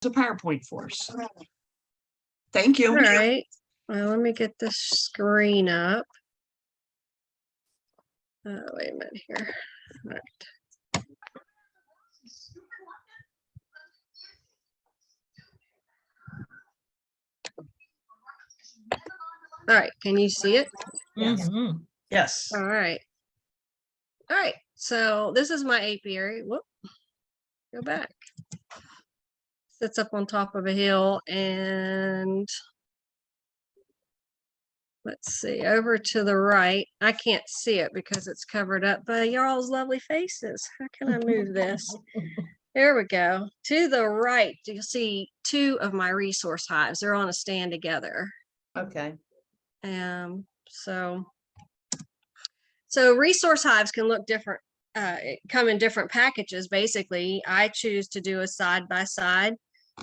a PowerPoint for us. Thank you. All right. Well, let me get this screen up. Wait a minute here. All right. All right. Can you see it? Yes. Mhm. Yes. All right. All right. So this is my apiary. Whoop. Go back. Sits up on top of a hill, and let's see, over to the right. I can't see it because it's covered up by y'all's lovely faces. How can I move this? There we go. To the right, you'll see two of my resource hives. They're on a stand together. Okay. So resource hives can look different, come in different packages. Basically, I choose to do a side by side,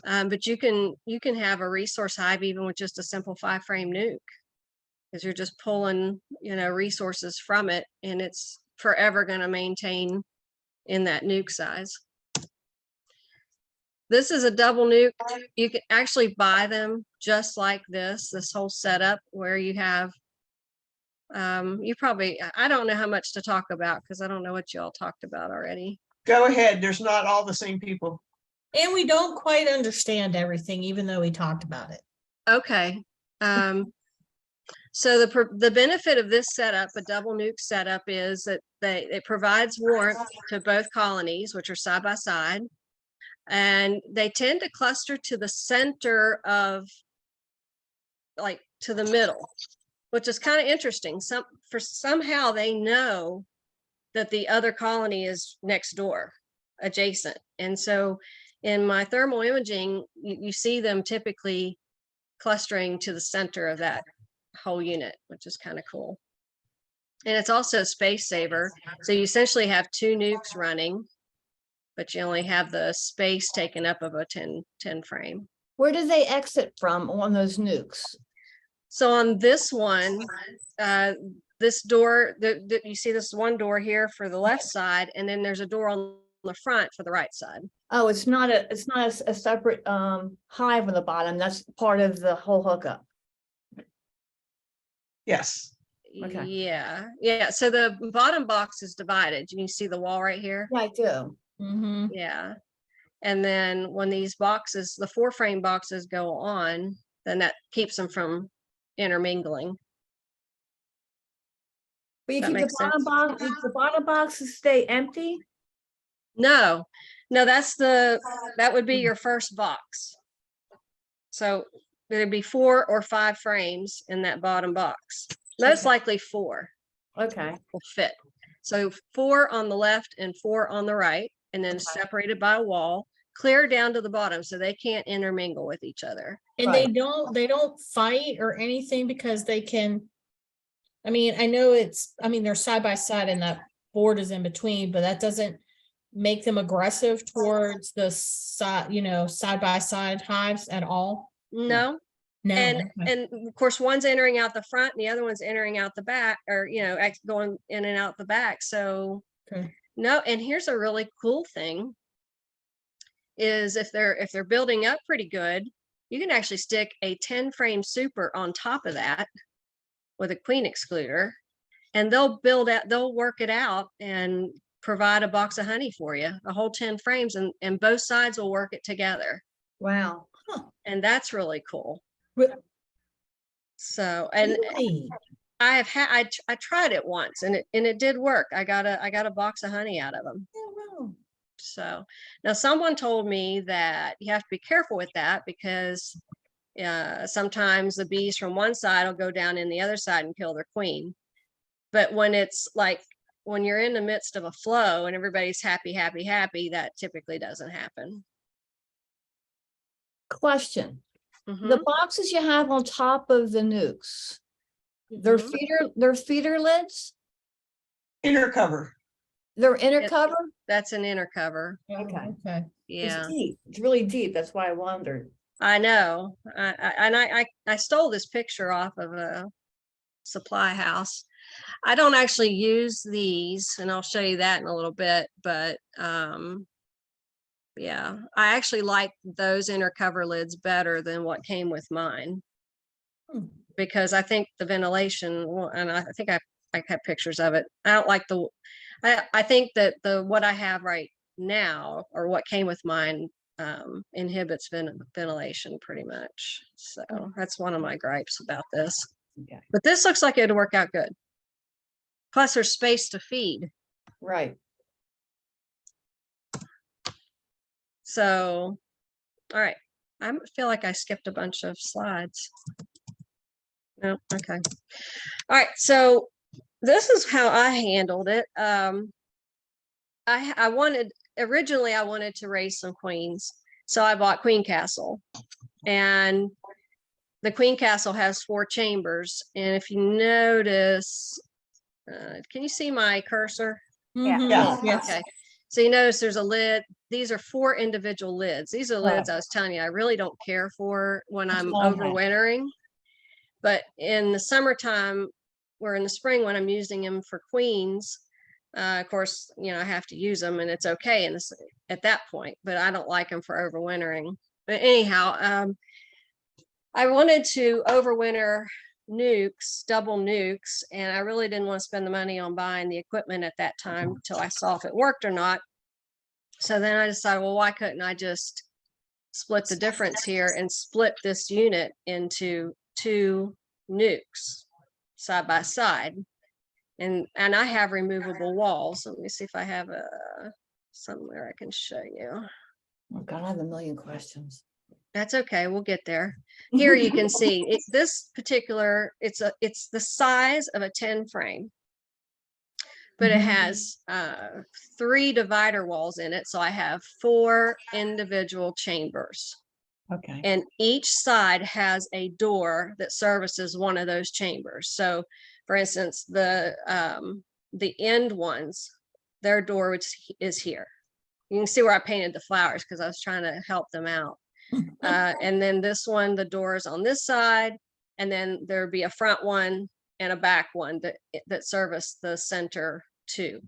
but you can have a resource hive even with just a simple 5-frame nuke, because you're just pulling, resources from it, and it's forever going to maintain in that nuke size. This is a double nuke. You can actually buy them just like this whole setup, where you have, I don't know how much to talk about because I don't know what you all talked about already. Go ahead. There's not all the same people. And we don't quite understand everything, even though we talked about it. Okay. So the benefit of this setup, a double nuke setup, is that it provides warmth to both colonies, which are side by side, and they tend to cluster to the center of, like, to the middle, which is kind of interesting. Somehow they know that the other colony is next door, adjacent, and so in my thermal imaging, you see them typically clustering to the center of that whole unit, which is kind of cool. And it's also a space saver. So you essentially have 2 nukes running, but you only have the space taken up of a 10 frame. Where do they exit from on those nukes? So on this one, this door, you see this one door here for the left side, and then there's a door on the front for the right side. Oh, it's not a separate hive on the bottom. That's part of the whole hookup. Yes. Okay. Yeah. So the bottom box is divided. You can see the wall right here. Yeah, I do. Mm-hmm. Yeah. And then when these boxes, the 4-frame boxes, go on, then that keeps them from intermingling. But you That keep the makes bottom sense. box. The bottom boxes stay empty. No, that would be your first box. So there'd be 4 or 5 frames in that bottom box. Most likely 4. Okay. Will fit. So 4 on the left and 4 on the right, and then separated by a wall, clear down to the bottom so they can't intermingle with each other. And they don't fight or anything because they can, I mean, I know they're side by side and that board is in between, but that doesn't make them aggressive towards the side, side by side hives at all. No. No. And of course, one's entering out the front and the other one's entering out the back, or going in and out the back. So no. And here's a really cool thing is if they're building up pretty good, you can actually stick a 10-frame super on top of that with a queen excluder, and they'll work it out and provide a box of honey for you, a whole 10 frames, and both sides will work it together. Wow. And that's really cool. So, and Really? I tried it once, and it did work. I got a box of honey out of them. Oh, wow. So now someone told me that you have to be careful with that because sometimes the bees from one side will go down in the other side and kill their queen. But when it's like when you're in the midst of a flow and everybody's happy, that typically doesn't happen. Question. Mm-hmm. The boxes you have on top of the nukes, they're feeder lids? Inner cover. They're inner cover? That's an inner cover. Okay. Yeah. It's deep. It's really deep. That's why I wondered. I know. I stole this picture off of a supply house. I don't actually use these, and I'll show you that in a little bit, but Yeah, I actually like those inner cover lids better than what came with mine. Hmm. Because I think the ventilation, and I think I have pictures of it. I don't like I think that what I have right now, or what came with mine, inhibits ventilation pretty much. So that's one of my gripes about this. Okay. But this looks like it'd work out good. Plus there's space to feed. Right. So, all right. I feel like I skipped a bunch of slides. No, okay. All right, so this is how I handled it. I wanted, originally I wanted to raise some queens, so I bought Queen Castle, and the Queen Castle has 4 chambers. And if you notice, can you see my cursor? Mhm, Yeah. Yes. Okay, so you notice there's a lid. These are 4 individual lids. These are lids I was telling you I really don't care for when I'm overwintering. But in the summertime, or in the spring when I'm using them for queens, of course, you know, I have to use them and it's okay at that point, but I don't like them for overwintering. But anyhow, I wanted to overwinter nukes, double nukes, and I really didn't want to spend the money on buying the equipment at that time until I saw if it worked or not. So then I decided, well, why couldn't I just split the difference here and split this unit into 2 nukes side by side? And I have removable walls. Let me see if I have somewhere I can show you. Oh God, I have a million questions. That's okay, we'll get there. Here you can see this particular, it's the size of a 10 frame, but it has 3 divider walls in it. So I have 4 individual chambers. Okay. And each side has a door that services one of those chambers. So for instance, the end ones, their door is here. You can see where I painted the flowers because I was trying to help them out. And then this one, the door is on this side, and then there'd be a front one and a back one that service the center too.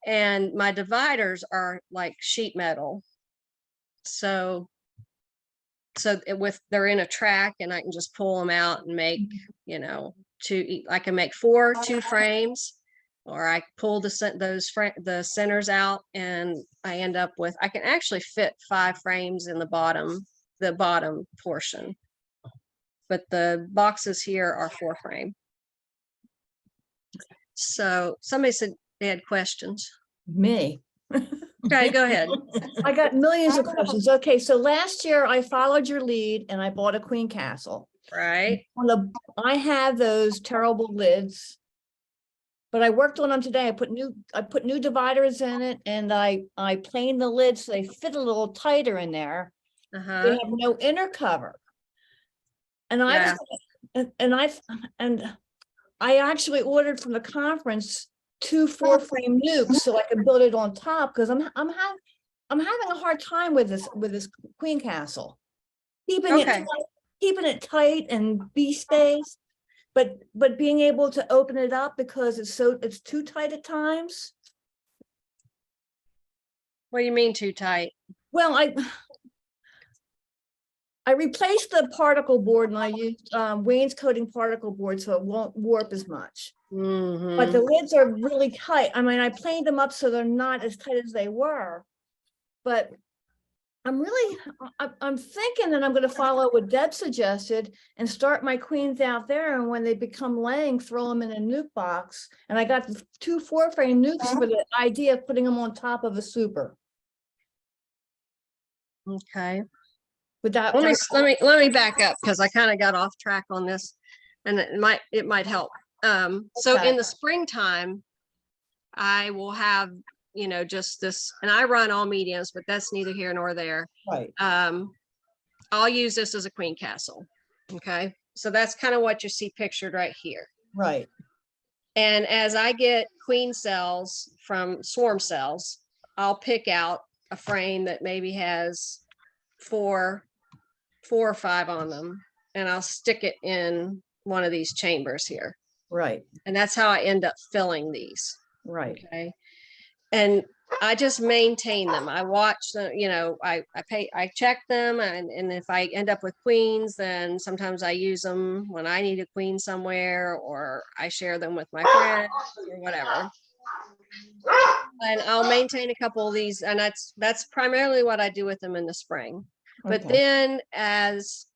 And my dividers are like sheet metal. So they're in a track, and I can just pull them out and make, you know, I can make 4 2 frames, or I pull the centers out, and I end up with, I can actually fit 5 frames in the bottom portion, but the boxes here are 4 frame. So somebody said they had questions. Me. Okay, go ahead. I got millions of questions. Okay, so last year I followed your lead and I bought a Queen Castle. Right. I have those terrible lids, but I worked on them today. I put new dividers in it, and I planed the lids so they fit a little tighter in there. They have no inner cover. And I actually ordered from the conference 2 4-frame nukes so I can build it on top, because I'm having a hard time with this Queen Castle. Keeping it tight and be space, but being able to open it up because it's too tight at times. What do you mean too tight? Well, I replaced the particle board, and I used wainscoting particle board so it won't warp as much. But the lids are really tight. I mean, I planed them up so they're not as tight as they were. But I'm thinking that I'm going to follow what Deb suggested and start my queens out there. And when they become laying, throw them in a nuke box. And I got the 2 4-frame nukes for the idea of putting them on top of a super. Okay. Without Let me back up, because I kind of got off track on this, and it might help. So in the springtime, I will have, you know, just this, and I run all mediums, but that's neither here nor there. Right. I'll use this as a Queen Castle. Okay. So that's kind of what you see pictured right here. Right. And as I get queen cells from swarm cells, I'll pick out a frame that maybe has 4 or 5 on them, and I'll stick it in one of these chambers here. Right. And that's how I end up filling these. Right. Okay. And I just maintain them. I watch them, you know, I check them, and if I end up with queens, then sometimes I use them when I need a queen somewhere, or I share them with my friends or whatever. And I'll maintain a couple of these, and that's primarily what I do with them in the spring. But Okay. then as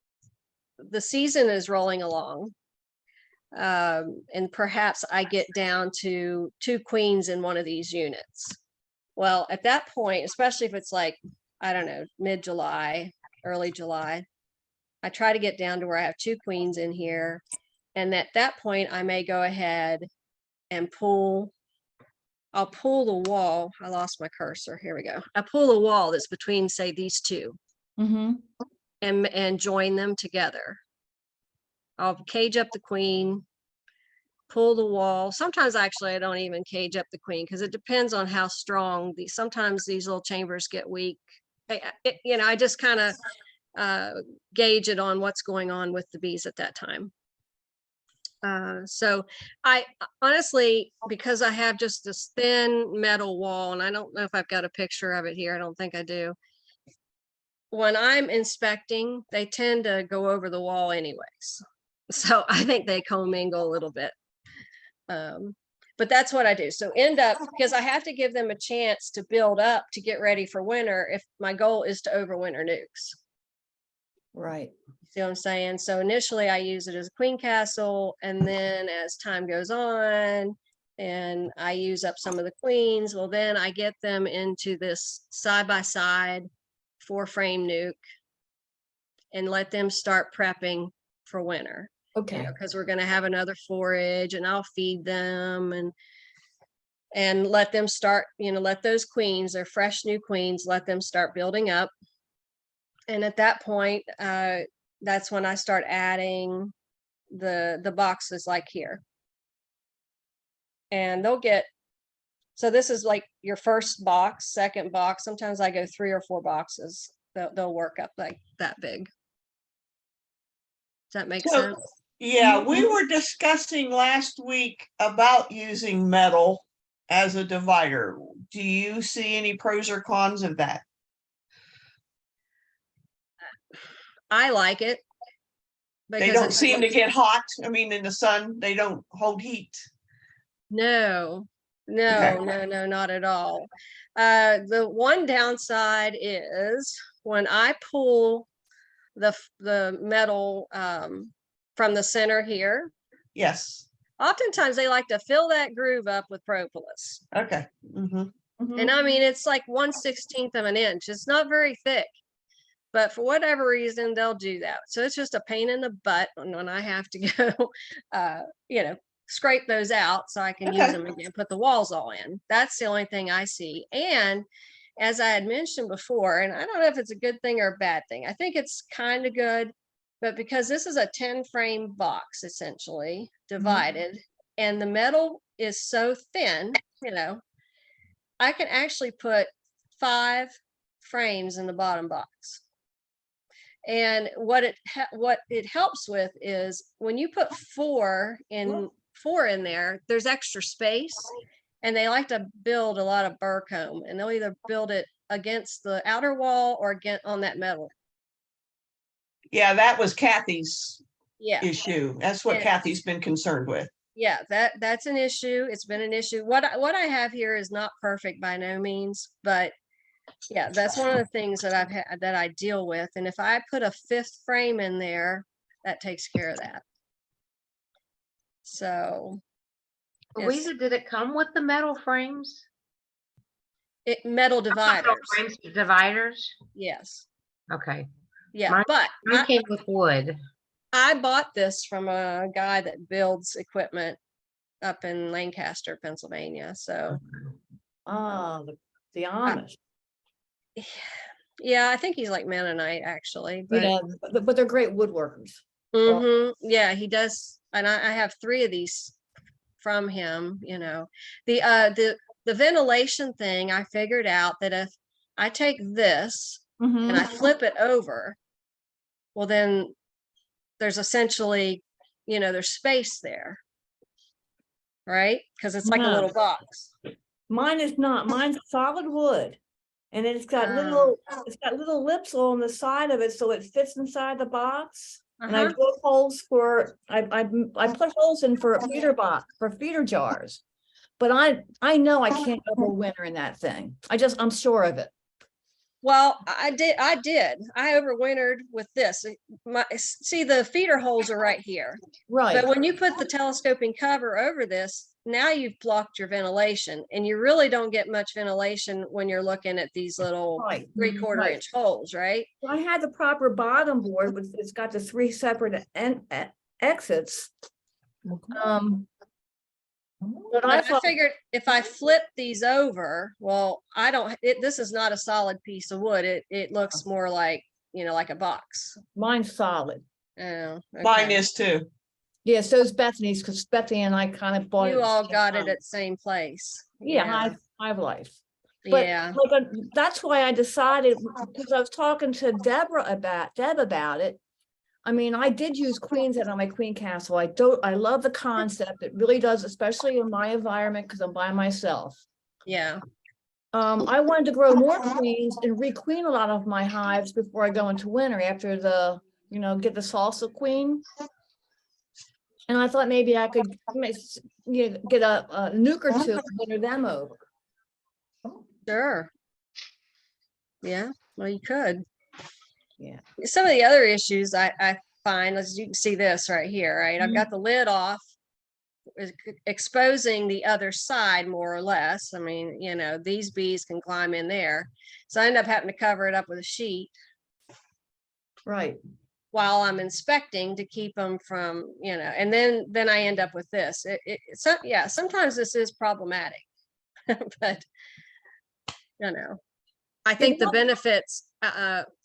the season is rolling along, and perhaps I get down to 2 queens in one of these units. Well, at that point, especially if it's like, I don't know, mid-July, early July, I try to get down to where I have 2 queens in here. And at that point, I may go ahead and I'll pull the wall. I lost my cursor. Here we go. I pull the wall that's between, say, these 2 Mm-hmm. and join them together. I'll cage up the queen, pull the wall. Sometimes actually I don't even cage up the queen because it depends on how strong sometimes these little chambers get weak. You know, I just kind of gauge it on what's going on with the bees at that time. So I honestly, because I have just this thin metal wall, and I don't know if I've got a picture of it here. I don't think I do. When I'm inspecting, they tend to go over the wall anyways. So I think they commingle a little bit. But that's what I do. So end up, because I have to give them a chance to build up to get ready for winter if my goal is to overwinter nukes. Right. See what I'm saying? So initially I use it as a queen castle, and then as time goes on and I use up some of the queens, well, then I get them into this side-by-side 4-frame nuke and let them start prepping for winter. Okay. Because we're going to have another forage, and I'll feed them and let them start, you know, let those queens, they're fresh new queens, let them start building up. And at that point, that's when I start adding the boxes like here. And they'll get, so this is like your first box, second box. Sometimes I go 3 or 4 boxes. They'll work up like that big. Does that make So, sense? yeah, we were discussing last week about using metal as a divider. Do you see any pros or cons of that? I like it. They don't seem to get hot. I mean, in the sun, they don't hold heat. No, Okay. no, not at all. The one downside is when I pull the metal from the center here, Yes. oftentimes they like to fill that groove up with propolis. Okay. Mhm. And I mean, it's like 1/16 of an inch. It's not very thick, but for whatever reason, they'll do that. So it's just a pain in the butt when I have to go, you know, scrape those out so I can use Okay. them again, put the walls all in. That's the only thing I see. And as I had mentioned before, and I don't know if it's a good thing or a bad thing, I think it's kind of good, but because this is a 10-frame box, essentially divided, and the metal is so thin, you know, I can actually put 5 frames in the bottom box. And what it helps with is when you put 4 in there, there's extra space, and they like to build a lot of burr comb, and they'll either build it against the outer wall or against on that metal. Yeah, that was Kathy's Yeah. issue. That's what Yeah. Kathy's been concerned with. Yeah, that's an issue. It's been an issue. What I have here is not perfect by no means, but yeah, that's one of the things that I've had that I deal with. And if I put a 5th frame in there, that takes care of that. So Louisa, did it come with the metal frames? metal Metal dividers. frames, dividers? Yes. Okay. Yeah, Mine- but Mine came with wood. I bought this from a guy that builds equipment up in Lancaster, Pennsylvania. So The Amish. yeah, I think he's like Mennonite actually. But Yeah, but they're great woodworkers. yeah, he does. And I have 3 of these from him, you know. The ventilation thing, I figured out that if I take this and I flip it over, well, then there's essentially, you know, there's space there, right? Because it's like a little box. Mine is not. Mine's solid wood. And it's got little lips on the side of it, so it fits inside the box. And I drill holes for, I put holes in for a feeder box, for feeder jars. But I know I can't overwinter in that thing. I'm sure of it. Well, I did. I overwintered with this. See, the feeder holes are right here. Right. But when you put the telescoping cover over this, now you've blocked your ventilation, and you really don't get much ventilation when you're looking at these little Right. 3/4 Right. inch holes, right? I had the proper bottom board, which it's got the 3 separate exits. But I But I thought, figured if I flip these over, well, this is not a solid piece of wood. It looks more like, like a box. mine's solid. Oh, Mine okay. is too. Yeah, so is Bethany's, because Bethany and I kind of bought it. You at the all same got it time. at the same place. Yeah, Hive Life. But Yeah. like, that's why I decided, because I was talking to Deb about it. I mean, I did use queens on my queen castle. I love the concept. It really does, especially in my environment, because I'm by myself. Yeah. I wanted to grow more queens and requeen a lot of my hives before I go into winter after get the salsa queen. And I thought maybe I could get a nuke or two and winter them over. Sure. Yeah. Well, you could. Yeah. Some of the other issues I find, as you can see this right here, right? I've got the lid off, exposing the other side more or less. I mean, these bees can climb in there. So I end up having to cover it up with a sheet Right. while I'm inspecting to keep them from, and then I end up with this. Sometimes this is problematic, but I think the benefits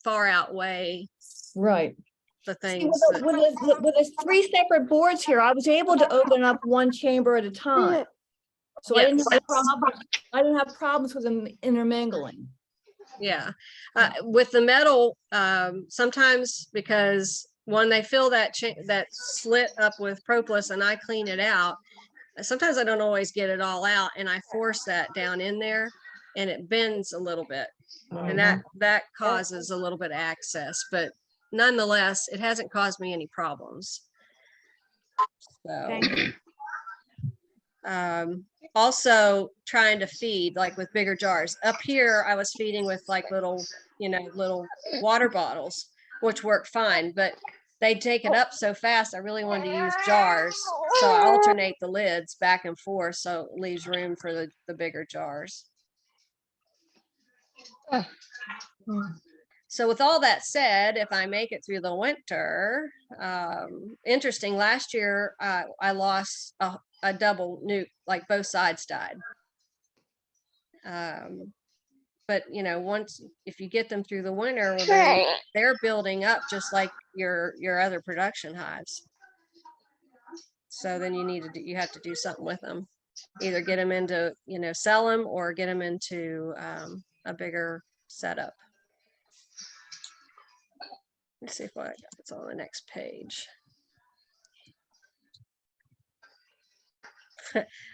far outweigh Right. the See, things. with the 3 separate boards here, I was able to open up one chamber at a time. So I didn't have problems with them intermingling. Yeah, with the metal, sometimes because when they fill that slit up with propolis and I clean it out, sometimes I don't always get it all out, and I force that down in there, and it bends a little bit, and that causes a little bit of access. But nonetheless, it hasn't caused me any problems. So. Also trying to feed like with bigger jars. Up here, I was feeding with like little water bottles, which work fine, but they take it up so fast. I really wanted to use jars. So I alternate the lids back and forth, so it leaves room for the bigger jars. So with all that said, if I make it through the winter, interesting, last year, I lost a double nuke, like both sides died. But if you get them through the winter, well, they're building up just like your other production hives. So then you have to do something with them, either get them into, sell them, or get them into a bigger setup. Let's see if it's on the next page.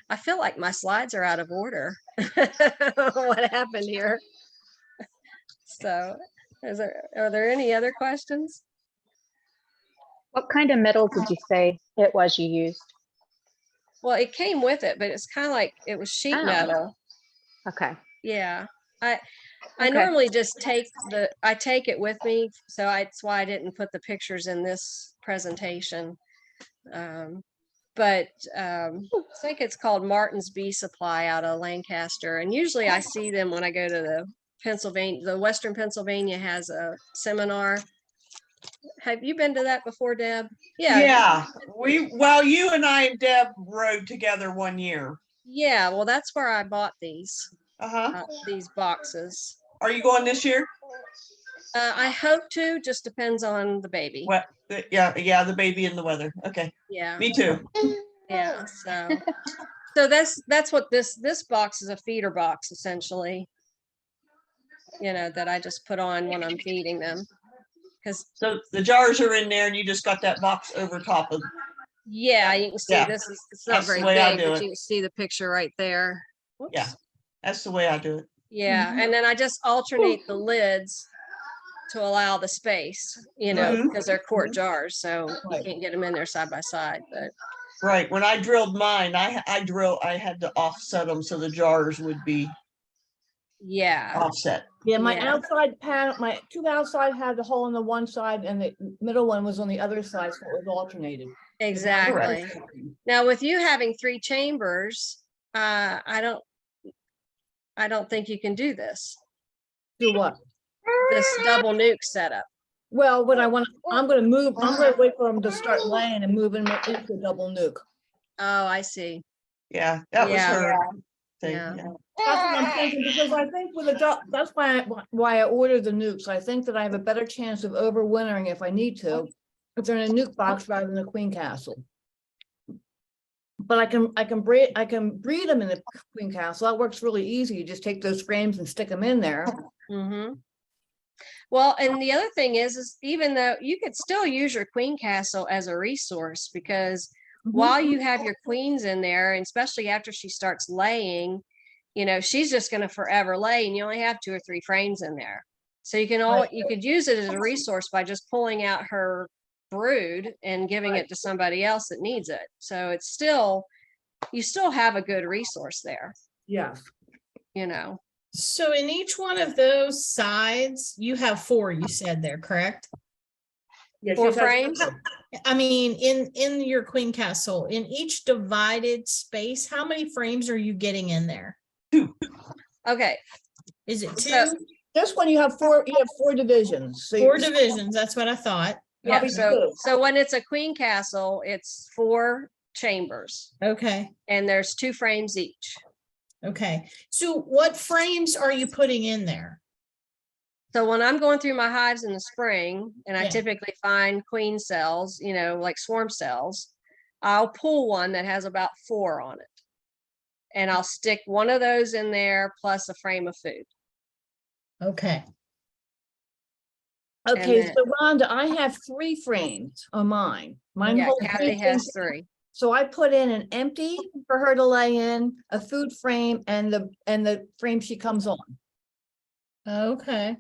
I feel like my slides are out of order. What happened here? So, are there any other questions? What kind of metal did you say it was you used? Well, it came with it, but it's kind of like it was sheet metal. Okay. Yeah. I normally just take it with me, so that's why I didn't put the pictures in this presentation. But I think it's called Martin's Bee Supply out of Lancaster, and usually I see them when I go to the Western Pennsylvania has a seminar. Have you been to that before, Deb? Yeah. You and I and Deb rode together one year. Yeah, well, that's where I bought these boxes. Are you going this year? I hope to. Just depends on the baby. Well, yeah, the baby and the weather. Okay. Yeah. Me too. Yeah. So that's what this box is, a feeder box essentially. That I just put on when I'm feeding them. So the jars are in there, and you just got that box over top of. Yeah, you can see it's not very big, but you can see the picture right there. Whoops. Yeah. That's the way I do it. Yeah, and then I just alternate the lids to allow the space, Mhm. because they're quart jars, so you Right. can't get them in there side by side, but Right. When I drilled mine, I had to offset them so the jars would be yeah. offset. Yeah, my Yeah. outside panel, my two outside had the hole on the one side and the middle one was on the other side, so it was alternated. Exactly. Now with you having 3 chambers, I don't think you can do this Do what? double nuke setup. Well, what I'm gonna wait for them to start laying and moving into a double nuke. Oh, I see. Yeah, that was Yeah. her thing. Yeah. Yeah. That's what I'm thinking, because I think with that's why I ordered the nukes. I think that I have a better chance of overwintering if I need to, if they're in a nuke box rather than a queen castle. But I can breed them in the queen castle. That works really easy. You just take those frames and stick them in there. Mm-hmm. Well, and the other thing is even though you could still use your queen castle as a resource, because while you have your queens in there, and especially after she starts laying, she's just going to forever lay, and you only have 2 or 3 frames in there. So you could use it as a resource by just pulling out her brood and giving it to somebody else that needs it. So you still have a good resource there, Yes. So in each one of those sides, you have 4, you said there, correct? Yeah, 4 she's had- frames. I mean, in your queen castle, in each divided space, how many frames are you getting in there? Okay. Is it 2? So- This one you have 4 divisions. So 4 divisions, that's what I thought. Yeah. Probably So, 2. so when it's a queen castle, it's 4 chambers Okay, and there's 2 frames each. okay. So what frames are you putting in there? So when I'm going through my hives in the spring and I Yeah. typically find queen cells, like swarm cells, I'll pull one that has about 4 on it. And I'll stick one of those in there plus a frame of food. Okay, Okay, then- so Rhonda, I have 3 frames on mine. Mine Yeah, holds Kathy 3 has frames. 3. So I put in an empty for her to lay in, a food frame, and the frame she comes on. okay.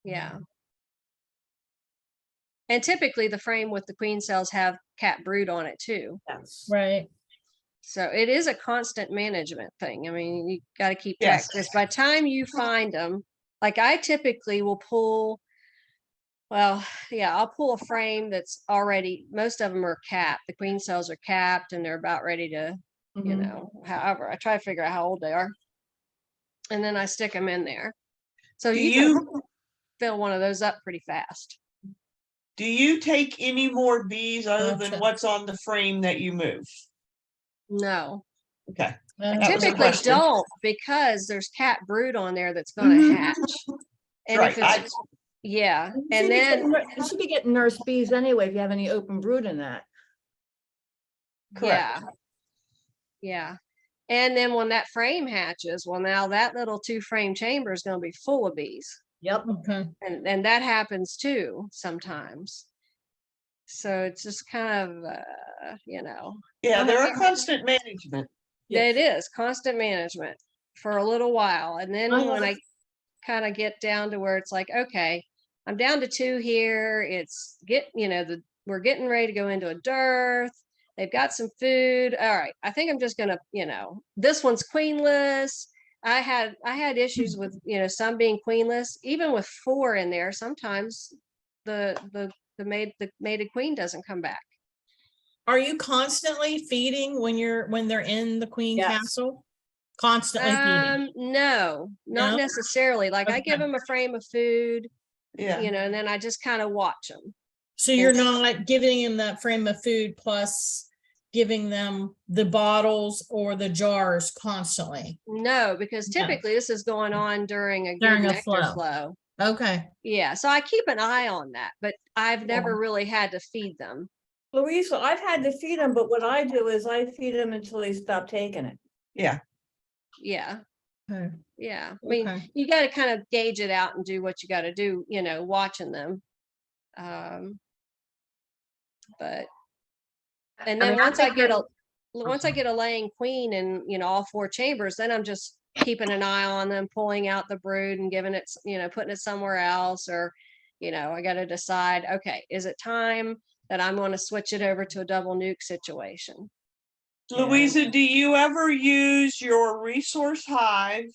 Yeah. And typically the frame with the queen cells have cat brood on it too. Yes. Right. So it is a constant management thing. I mean, you got to keep track, Yes. because by the time you find them, like I typically will pull, well, yeah, I'll pull a frame that's already, most of them are capped. The queen cells are capped and they're about ready to, Mhm. however, I try to figure out how old they are. And then I stick them in there. So Do you can you fill one of those up pretty fast. do you take any more bees other than Gotcha. what's on the frame that you move? No, Okay. I That was a typically question. don't, because there's cat brood on there that's going to Mhm. hatch. And Right. if it's, yeah, You and then, should be getting nurse bees anyway if you have any open brood in that. yeah. Yeah. And then when that frame hatches, well, now that little 2 frame chamber is going to be full of bees. Yep. Okay, And that happens too sometimes. So it's just kind of, Yeah, they're a constant management. it is constant management for a little while. And then I when have- I kind of get down to where it's like, okay, I'm down to 2 here. It's we're getting ready to go into a dearth. They've got some food. All right. I think I'm just gonna, this one's queenless. I had issues with, some being queenless, even with 4 in there. Sometimes the mated queen doesn't come back. are you constantly feeding when they're in the queen Yes. castle? Constantly feeding? No, not No? necessarily. Like I give Okay. them a frame of food, Yeah. and then I just kind of watch them. So you're not giving them that frame of food plus giving them the bottles or the jars constantly? No, because No. typically this is going on during a good During a nectar flow. flow. Okay, Yeah, so I keep an eye on that, but I've never really had to feed them. Louisa, I've had to feed them, but what I do is I feed them until they stop taking it. Yeah. Yeah, okay, yeah. I mean, okay. you got to kind of gauge it out and do what you got to do, watching them. But and I then mean, I once I think get a once I get a laying queen in, all 4 chambers, then I'm just keeping an eye on them, pulling out the brood and giving it, putting it somewhere else, or, I got to decide, okay, is it time that I'm going to switch it over to a double nuke situation? Louisa, do you ever use your resource hive,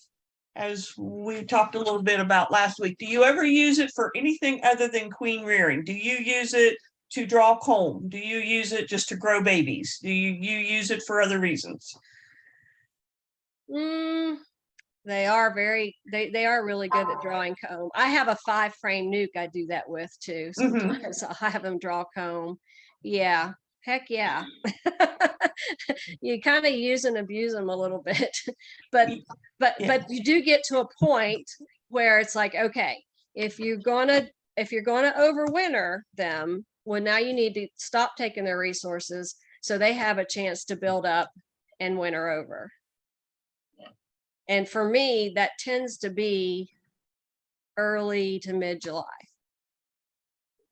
as we talked a little bit about last week? Do you ever use it for anything other than queen rearing? Do you use it to draw comb? Do you use it just to grow babies? Do you use it for other reasons? They are they are really good at drawing comb. I have a 5-frame nuke I do that with too. Sometimes I'll have them draw comb. Yeah, heck yeah. You kind of use and abuse them a little bit, but you do get to a point where it's like, okay, if you're gonna overwinter them, well, now you need to stop taking their resources so they have a chance to build up and winter over. And for me, that tends to be early to mid-July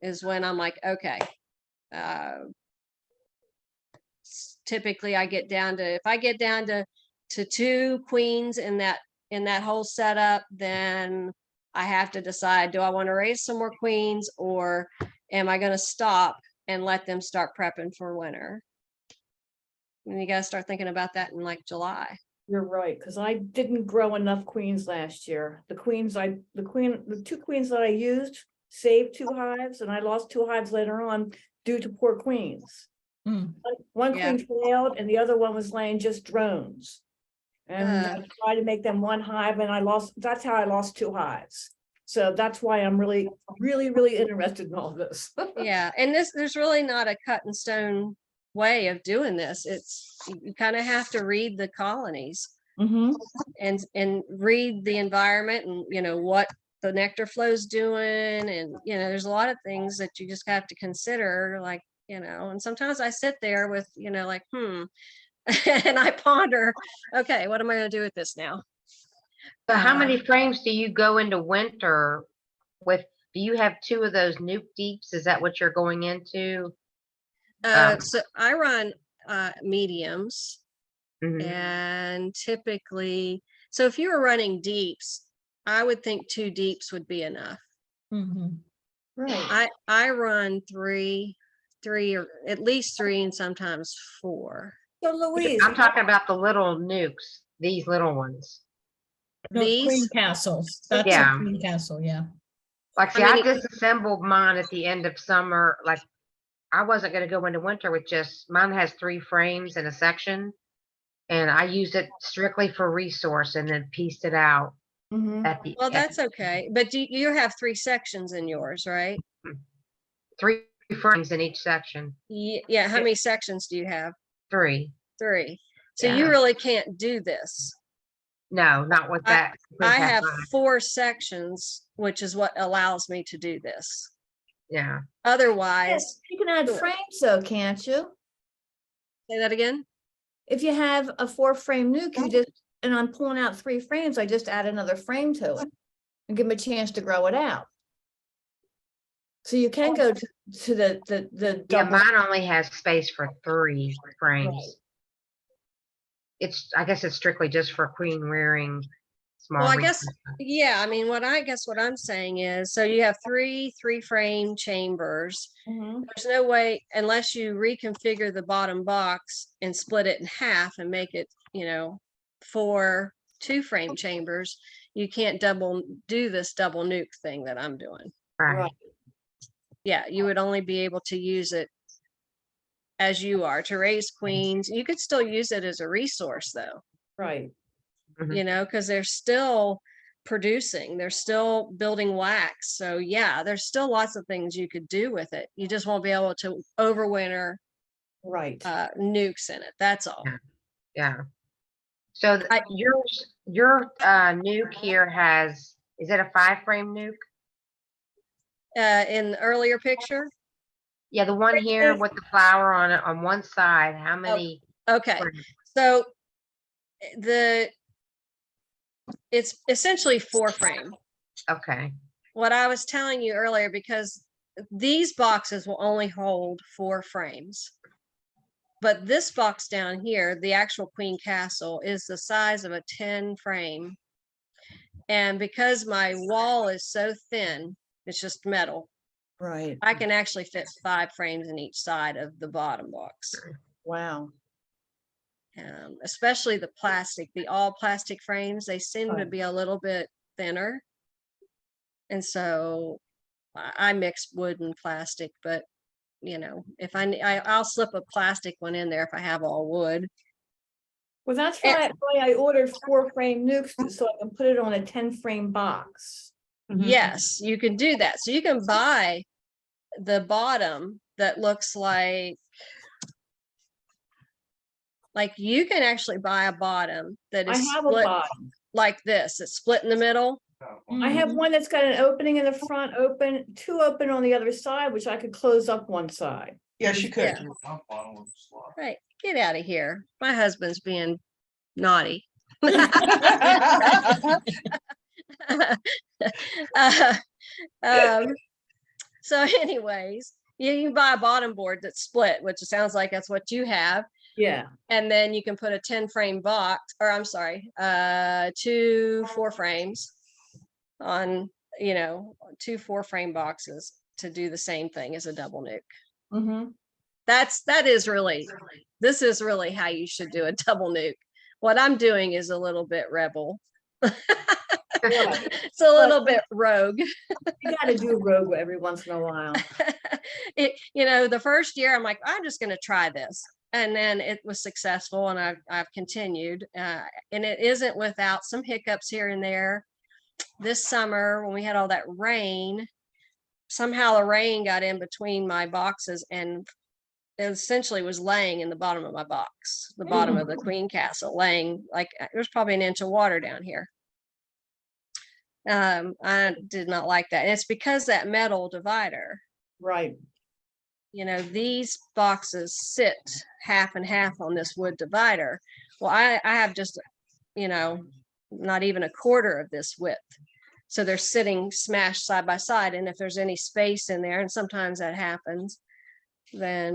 is when I'm like, okay, typically I get down to, if I get down to 2 queens in that whole setup, then I have to decide, do I want to raise some more queens, or am I going to stop and let them start prepping for winter? And you got to start thinking about that in like July. You're right, because I didn't grow enough queens last year. The 2 queens that I used saved 2 hives, and I lost 2 hives later on due to poor queens. One queen failed, and the other one was laying just drones. And I tried to make them 1 hive, and that's how I lost 2 hives. So that's why I'm really, really, really interested in all this. Yeah, and there's really not a cut and stone way of doing this. It's, you kind of have to read the colonies and read the environment, and what the nectar flow's doing, and there's a lot of things that you just have to consider, like, and sometimes I sit there with like and I ponder, okay, what am I going to do with this now? So how many frames do you go into winter with? Do you have 2 of those nuke deeps? Is that what you're going into? So I run mediums, and typically, so if you were running deeps, I would think 2 deeps would be enough. Right. I run three, or at least 3, and sometimes 4. So Louise, I'm talking about the little nukes, these little ones. No, Queen These, Castles. That's Yeah. a Queen Castle, yeah. Like, see, I I mean, disassembled mine at the end of summer. Like, I wasn't going to go into winter with just, mine has 3 frames in a section, and I used it strictly for resource and then pieced it out at the well, that's okay, but you have 3 sections in yours, right? 3 frames in each section. Yeah, how many sections do you have? 3. 3. So Yeah. you really can't do this. No, not with that. I have 4 sections, which is what allows me to do this. Yeah. Otherwise, you can add frames though, can't you? say that again. If you have a 4-frame nuke, you just, and I'm pulling out 3 frames, I just add another frame to it and give them a chance to grow it out. So you can go to the Yeah, double. mine only has space for 3 frames. I guess it's strictly just for queen rearing. Small. Well, I guess, yeah, I mean, what I'm saying is, so you have 3 3-frame chambers. There's no way, unless you reconfigure the bottom box and split it in half and make it, 4 2-frame chambers, you can't do this double nuke thing that I'm doing. Right. Yeah, you would only be able to use it as you are to raise queens. You could still use it as a resource though. Right. Because they're still producing, they're still building wax. So yeah, there's still lots of things you could do with it. You just won't be able to overwinter nukes in it. That's all. Yeah. So your nuke here has, is it a 5-frame nuke? In the earlier picture. Yeah, the one here with the flower on it on one side. How many? Okay. So it's essentially 4-frame. Okay. What I was telling you earlier, because these boxes will only hold 4 frames, But this box down here, the actual Queen Castle, is the size of a 10 frame. And because my wall is so thin, it's just metal, Right. I can actually fit 5 frames in each side of the bottom box. Wow. Especially the plastic, the all plastic frames, they seem to Right. be a little bit thinner. And so I mix wood and plastic, but you know, if I'll slip a plastic one in there if I have all wood. Well, that's Eh. why I ordered 4 frame nukes so I can put it on a 10 frame box. Yes, you can do that. So you can buy the bottom that looks like you can actually buy a bottom that I is have a split bottom. like this. It's split in the middle. I have Mhm. one that's got an opening in the front, open, 2 open on the other side, which I could close up one side. Yes, you could. Yeah. Right. Get out of here. My husband's being naughty. Uh, so anyways, you can buy a bottom board that's split, which sounds like that's what you have. Yeah. And then you can put a 10 frame box, or I'm sorry, 2 4 frames on, 2 4 frame boxes to do the same thing as a double nuke. Mm-hmm. This is really how you should do a double nuke. What I'm doing is a little bit rebel. It's a little bit rogue. You got to do rogue every once in a while. The first year I'm like, I'm just going to try this. And then it was successful and I've continued. And it isn't without some hiccups here and there. This summer when we had all that rain, somehow the rain got in between my boxes and it essentially was laying in the bottom of my box, the bottom of the Queen Castle, laying like there's probably an inch of water down here. I did not like that. And it's because that metal divider, Right. these boxes sit half and half on this wood divider. Well, I have just, not even a quarter of this width. So they're sitting smashed side by side. And if there's any space in there, and sometimes that happens, then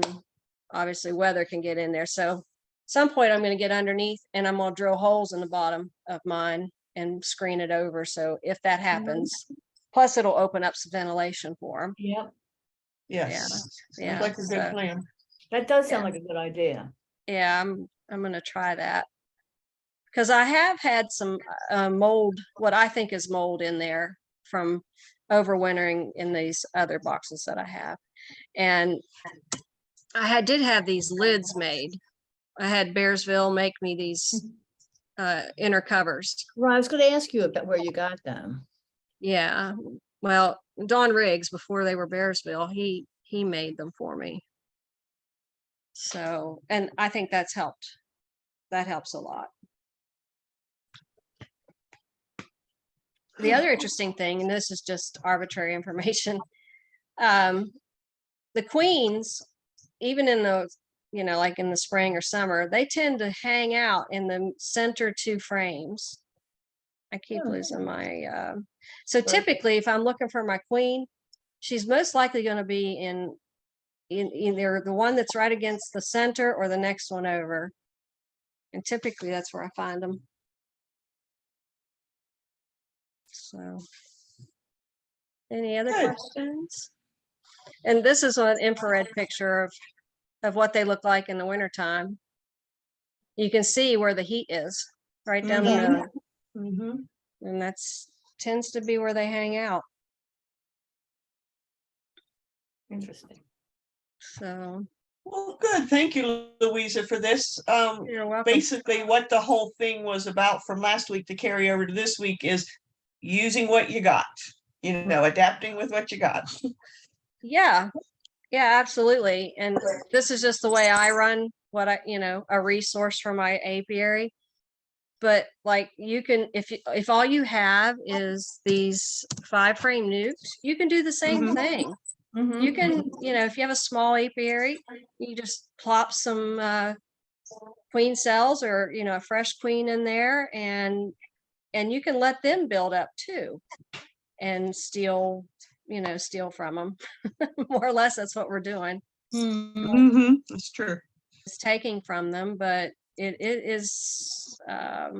obviously weather can get in there. So at some point I'm going to get underneath and I'm going to drill holes in the bottom of mine and screen it over. So if that happens, plus it'll open up some ventilation for them. Yep. Yes. Yeah. Sounds like a good plan. That does sound like a good idea. Yeah, I'm going to try that. Because I have had some mold, what I think is mold in there from overwintering in these other boxes that I have. And I did have these lids made. I had Bearsville make me these inner covers. Well, I was going to ask you about where you got them. Yeah. Well, Don Riggs, before they were Bearsville, he made them for me. So, and I think that's helped. That helps a lot. The other interesting thing, and this is just arbitrary information, the queens, even in the, like in the spring or summer, they tend to hang out in the center 2 frames. I keep losing my, so typically if I'm looking for my queen, she's most likely going to be in either the one that's right against the center or the next one over. And typically that's where I find them. So, any other questions? And this is an infrared picture of what they look like in the wintertime. You can see where the heat is right down the middle. Mm-hmm. And that's tends to be where they hang out. Interesting. So, Well, good. Thank you, Louisa, for this. you're welcome. Basically what the whole thing was about from last week to carry over to this week is using what you got, adapting with what you got. Yeah, absolutely. And this is just the way I run a resource for my apiary. But like you can, if all you have is these 5 frame nukes, you can do the same thing. Mm-hmm. You can, if you have a small apiary, you just plop some queen cells or, a fresh queen in there and you can let them build up too and steal from them. More or less, that's what we're doing. Mm-hmm. That's true. taking from them, but it is, I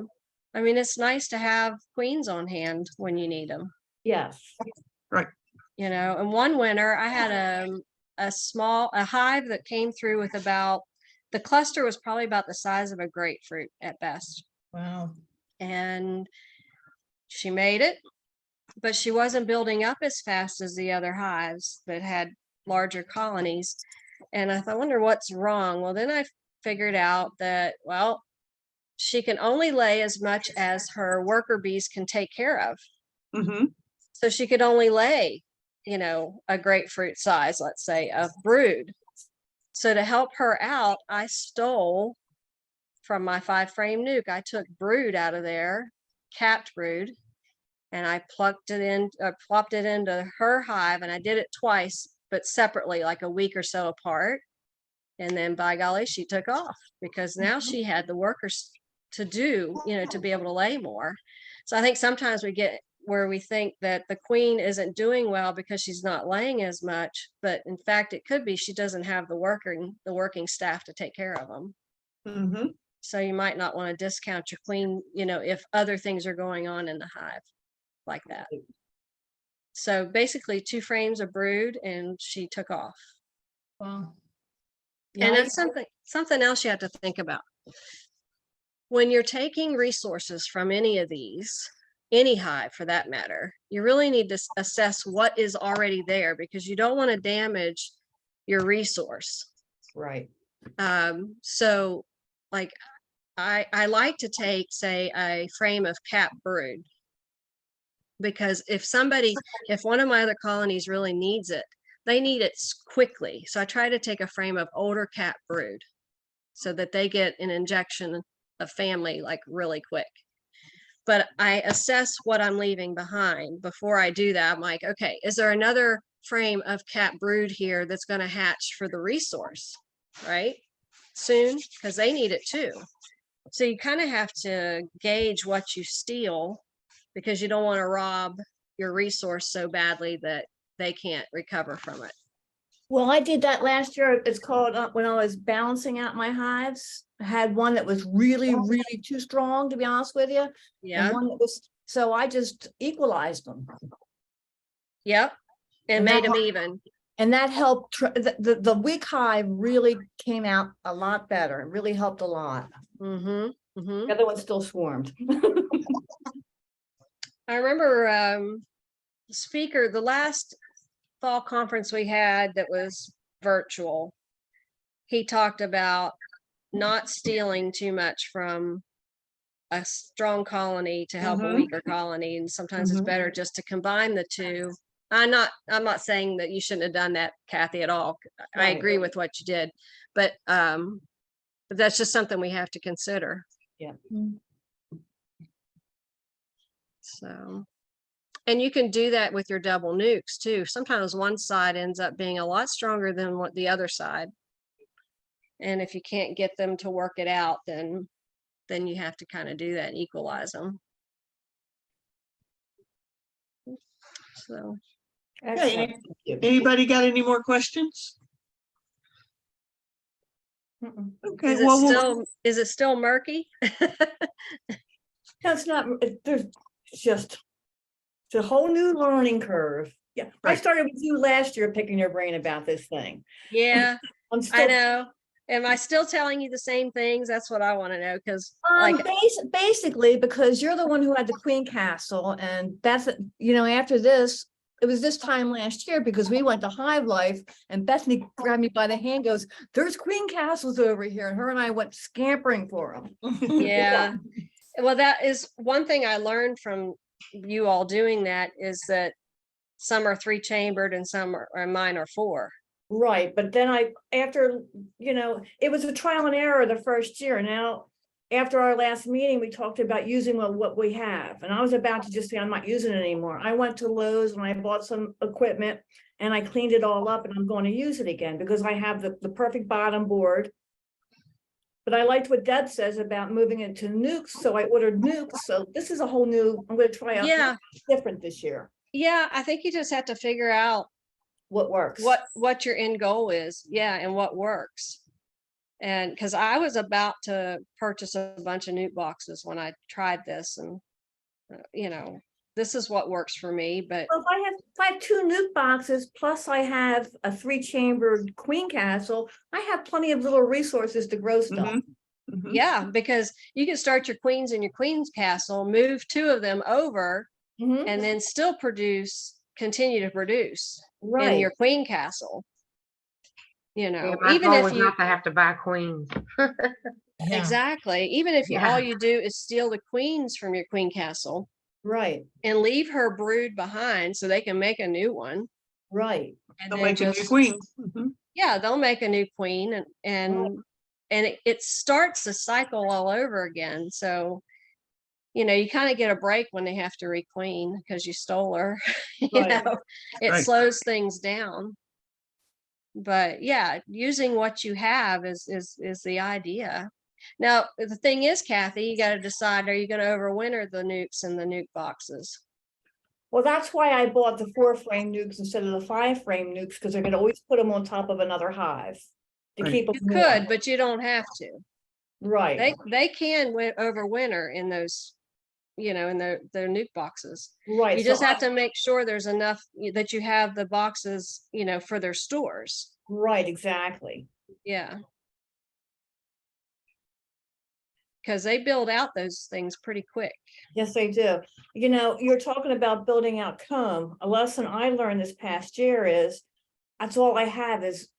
mean, it's nice to have queens on hand when you need them, Yes. you know. And one winter I had a hive that came through with about, the cluster was probably about the size of a grapefruit at best. Wow. And she made it, but she wasn't building up as fast as the other hives that had larger colonies. And I thought, I wonder what's wrong. Well, then I figured out that, well, she can only lay as much as her worker bees can take care of. Mm-hmm. So she could only lay, you know, a grapefruit size, let's say, of brood. So to help her out, I stole from my 5-frame nuke. I took brood out of there, capped brood, and I plopped it into her hive, and I did it twice, but separately, like a week or so apart. And then by golly, she took off because now she had the workers to do, you know, to be able to lay more. So I think sometimes we get where we think that the queen isn't doing well because she's not laying as much, but in fact, it could be she doesn't have the working staff to take care of them. Mm-hmm. So you might not want to discount your queen, you know, if other things are going on in the hive like that. So basically 2 frames of brood and she took off. Wow. And Yeah, that's something else you have to think about. When you're taking resources from any of these, any hive for that matter, you really need to assess what is already there because you don't want to damage your resource. right. So like I like to take, say, a frame of capped brood, because if one of my other colonies really needs it, they need it quickly. So I try to take a frame of older capped brood so that they get an injection of family like really quick. But I assess what I'm leaving behind before I do that. I'm like, okay, is there another frame of capped brood here that's going to hatch for the resource, right? Soon, because they need it too. So you kind of have to gauge what you steal because you don't want to rob your resource so badly that they can't recover from it. Well, I did that last year. It's called, when I was balancing out my hives, I had one that was really, really too strong, to be honest with you. Yeah. And one that was, so I just equalized them. Yep. And And made that them even. And that helped, the weak hive really came out a lot better. It really helped a lot. Mm-hmm. Mm-hmm. The other one still swarmed. I remember the last fall conference we had that was virtual, he talked about not stealing too much from a strong colony to help a weaker colony. And sometimes it's better just to combine the two. I'm not saying that you shouldn't have done that, Kathy, at all. I Right. agree with what you did, but that's just something we have to consider. Yeah. So, and you can do that with your double nukes too. Sometimes one side ends up being a lot stronger than what the other side. And if you can't get them to work it out, then you have to kind of do that and equalize them. So, Okay, anybody got any more questions? Okay, is it still murky? That's not, there's just, it's a whole new learning curve. Yeah, I Right. started with you last year picking your brain about this thing. Yeah, I'm I still, know. Am I still telling you the same things? That's what I want to know. Because basically, because you're the one who had the Queen Castle, and Beth, you know, after this, it was this time last year because we went to Hive Life, and Bethany grabbed me by the hand, goes, "There's Queen Castles over here," and her and I went scampering for them. yeah. Well, that is one thing I learned from you all doing that, is that some are 3 chambered and some are mine are 4. Right, but then after, you know, it was a trial and error the first year. Now, after our last meeting, we talked about using what we have, and I was about to just say I'm not using it anymore. I went to Lowe's and I bought some equipment and I cleaned it all up, and I'm going to use it again because I have the perfect bottom board. But I liked what Deb says about moving it to nukes, so I ordered nukes. So this is a whole new, I'm going to try out different this year. Yeah, I think you just have to figure out What works. what your end goal is. Yeah, and what works. And because I was about to purchase a bunch of nuke boxes when I tried this, and you know, this is what works for me. But Well, if I have 2 nuke boxes, plus I have a 3-chambered queen castle, I have plenty of little resources to grow stuff. Mhm, mhm. yeah, because you can start your queens in your queen's castle, move 2 of them over, Mhm. and then still continue to produce in Right, your queen castle. You Yeah, know, my even goal if was you not to have to buy queens. Yeah. exactly, even if you Yeah. all you do is steal the queens from your queen castle right, and leave her brood behind so they can make a new one, right, and They'll then make a new just queen. Mhm. yeah, they'll make a new queen, and it starts the cycle all over again. So you know, you kind of get a break when they have to requeen because you stole her. you Right. know, it Right. slows things down. But yeah, using what you have is the idea. Now the thing is, Kathy, you got to decide: are you going to overwinter the nukes in the nuke boxes? Well, that's why I bought the 4-frame nukes instead of the 5-frame nukes, because I could always put them on top of another hive to Right. keep them You warm. could, but you don't have to. Right, They can overwinter in those, you know, in their nuke boxes. right. You So just have to make sure there's enough that you have the boxes, you know, for their stores. right, exactly. Yeah. Because they build out those things pretty quick. Yes, they do. You know, you're talking about building out comb. A lesson I learned this past year is that's all I have is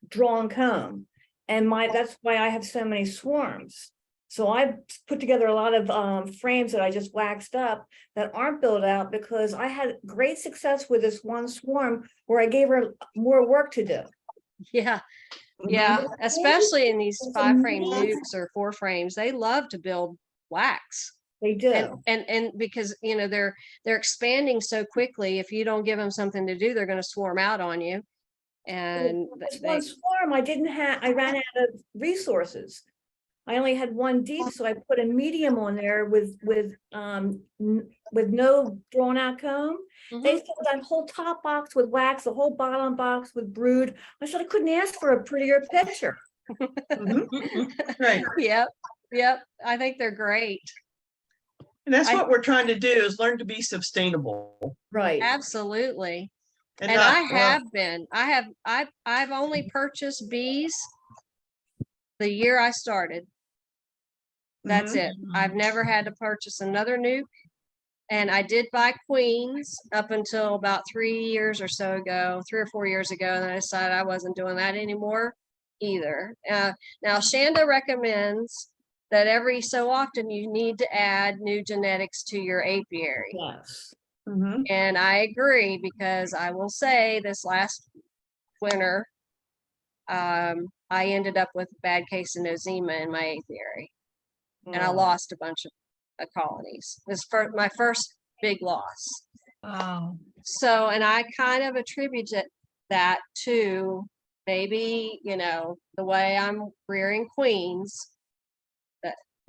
drawn comb. And that's why I have so many swarms. So I put together a lot of frames that I just waxed up that aren't built out because I had great success with this one swarm where I gave her more work to do. Yeah. Mhm. Yeah. Especially in these It's 5-frame amazing. nukes or 4-frames, they love to build wax. They do. And because you know they're expanding so quickly, if you don't give them something to do, they're going to swarm out on you. And This one swarm, I ran out of resources. I only had 1 deep, so I put a medium on there with no drawn out comb. They Mhm. filled that whole top box with wax, the whole bottom box with brood. I said I couldn't ask for a prettier picture. Mhm. Right. Yep. Yep. I think they're great. And that's I- what we're trying to do, is learn to be sustainable. Right. Absolutely. And And not, I well, have been. I've only purchased bees the year I started. That's mhm. it. I've never had to purchase another nuke. And I did buy queens up until about 3 or 4 years ago. And then I decided I wasn't doing that anymore either. Now, Shanda recommends that every so often you need to add new genetics to your apiary. Yes. Mhm. And I agree, because I will say this last winter, I ended up with a bad case of nosema in my apiary. And I Oh, lost a bunch of colonies. This for my first big loss. Wow. So, and I kind of attributed that to maybe, you know, the way I'm rearing queens,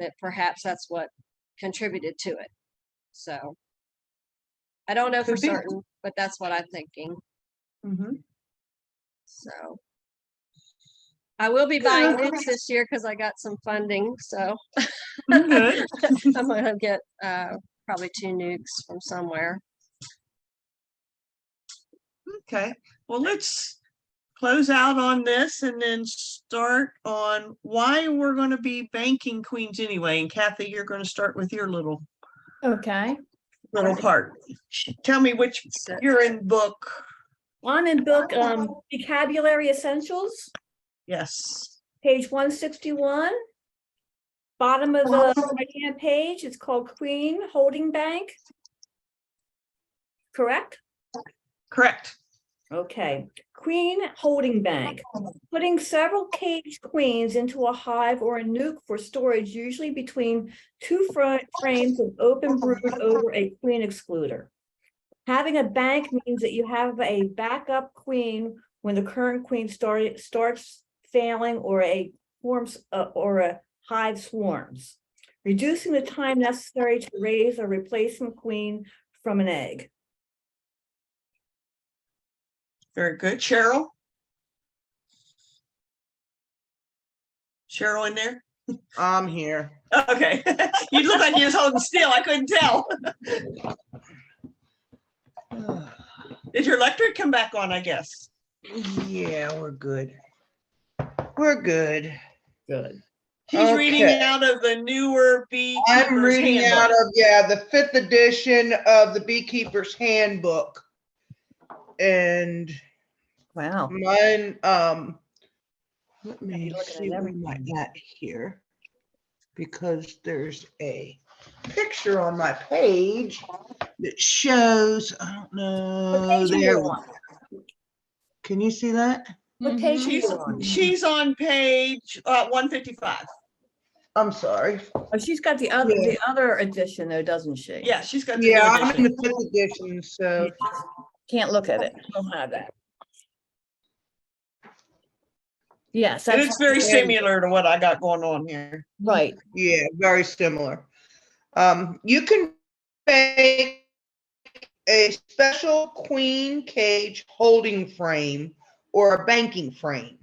that perhaps that's what contributed to it. So I don't know for Could be. certain, but that's what I'm thinking. Mhm. So I will be buying nukes this year because I got some funding. So Good. I'm gonna get probably 2 nukes from somewhere. Okay. Well, let's close out on this and then start on why we're going to be banking queens anyway. And Kathy, you're going to start with your little okay. part. Tell me which So, you're in book. I'm in book Vocabulary Essentials, Yes. page 161. Bottom of the right-hand page, it's called Queen Holding Bank. Correct? Correct. Okay, Queen Holding Bank. Putting several caged queens into a hive or a nuke for storage, usually between 2 frames of open brood over a queen excluder. Having a bank means that you have a backup queen when the current queen starts failing or a hive swarms, reducing the time necessary to raise a replacement queen from an egg. Very good. Cheryl? Cheryl in there? I'm here. Okay. You look like you was holding still. I couldn't tell. Did your electric come back on, I guess? Yeah, we're good. We're good. Good. She's reading Okay. out of the newer I'm Beekeeper's reading out Handbook. of, yeah, the 5th edition of the Beekeeper's Handbook. And Wow. mine, let me looking at see where am I at here, because there's a picture on my page that shows, I don't What know, page are you there. on? Can you see that? What page are you She's on? she's on page 155. I'm sorry. Oh, she's got the Yeah. other edition though, doesn't she? Yeah, she's got the Yeah, new I'm in edition. the 5th edition, so Can't look at it. Don't have that. Yes, And that's it's very similar to what I got going on here. right. yeah, very similar. You can make a special queen cage holding frame or a banking frame.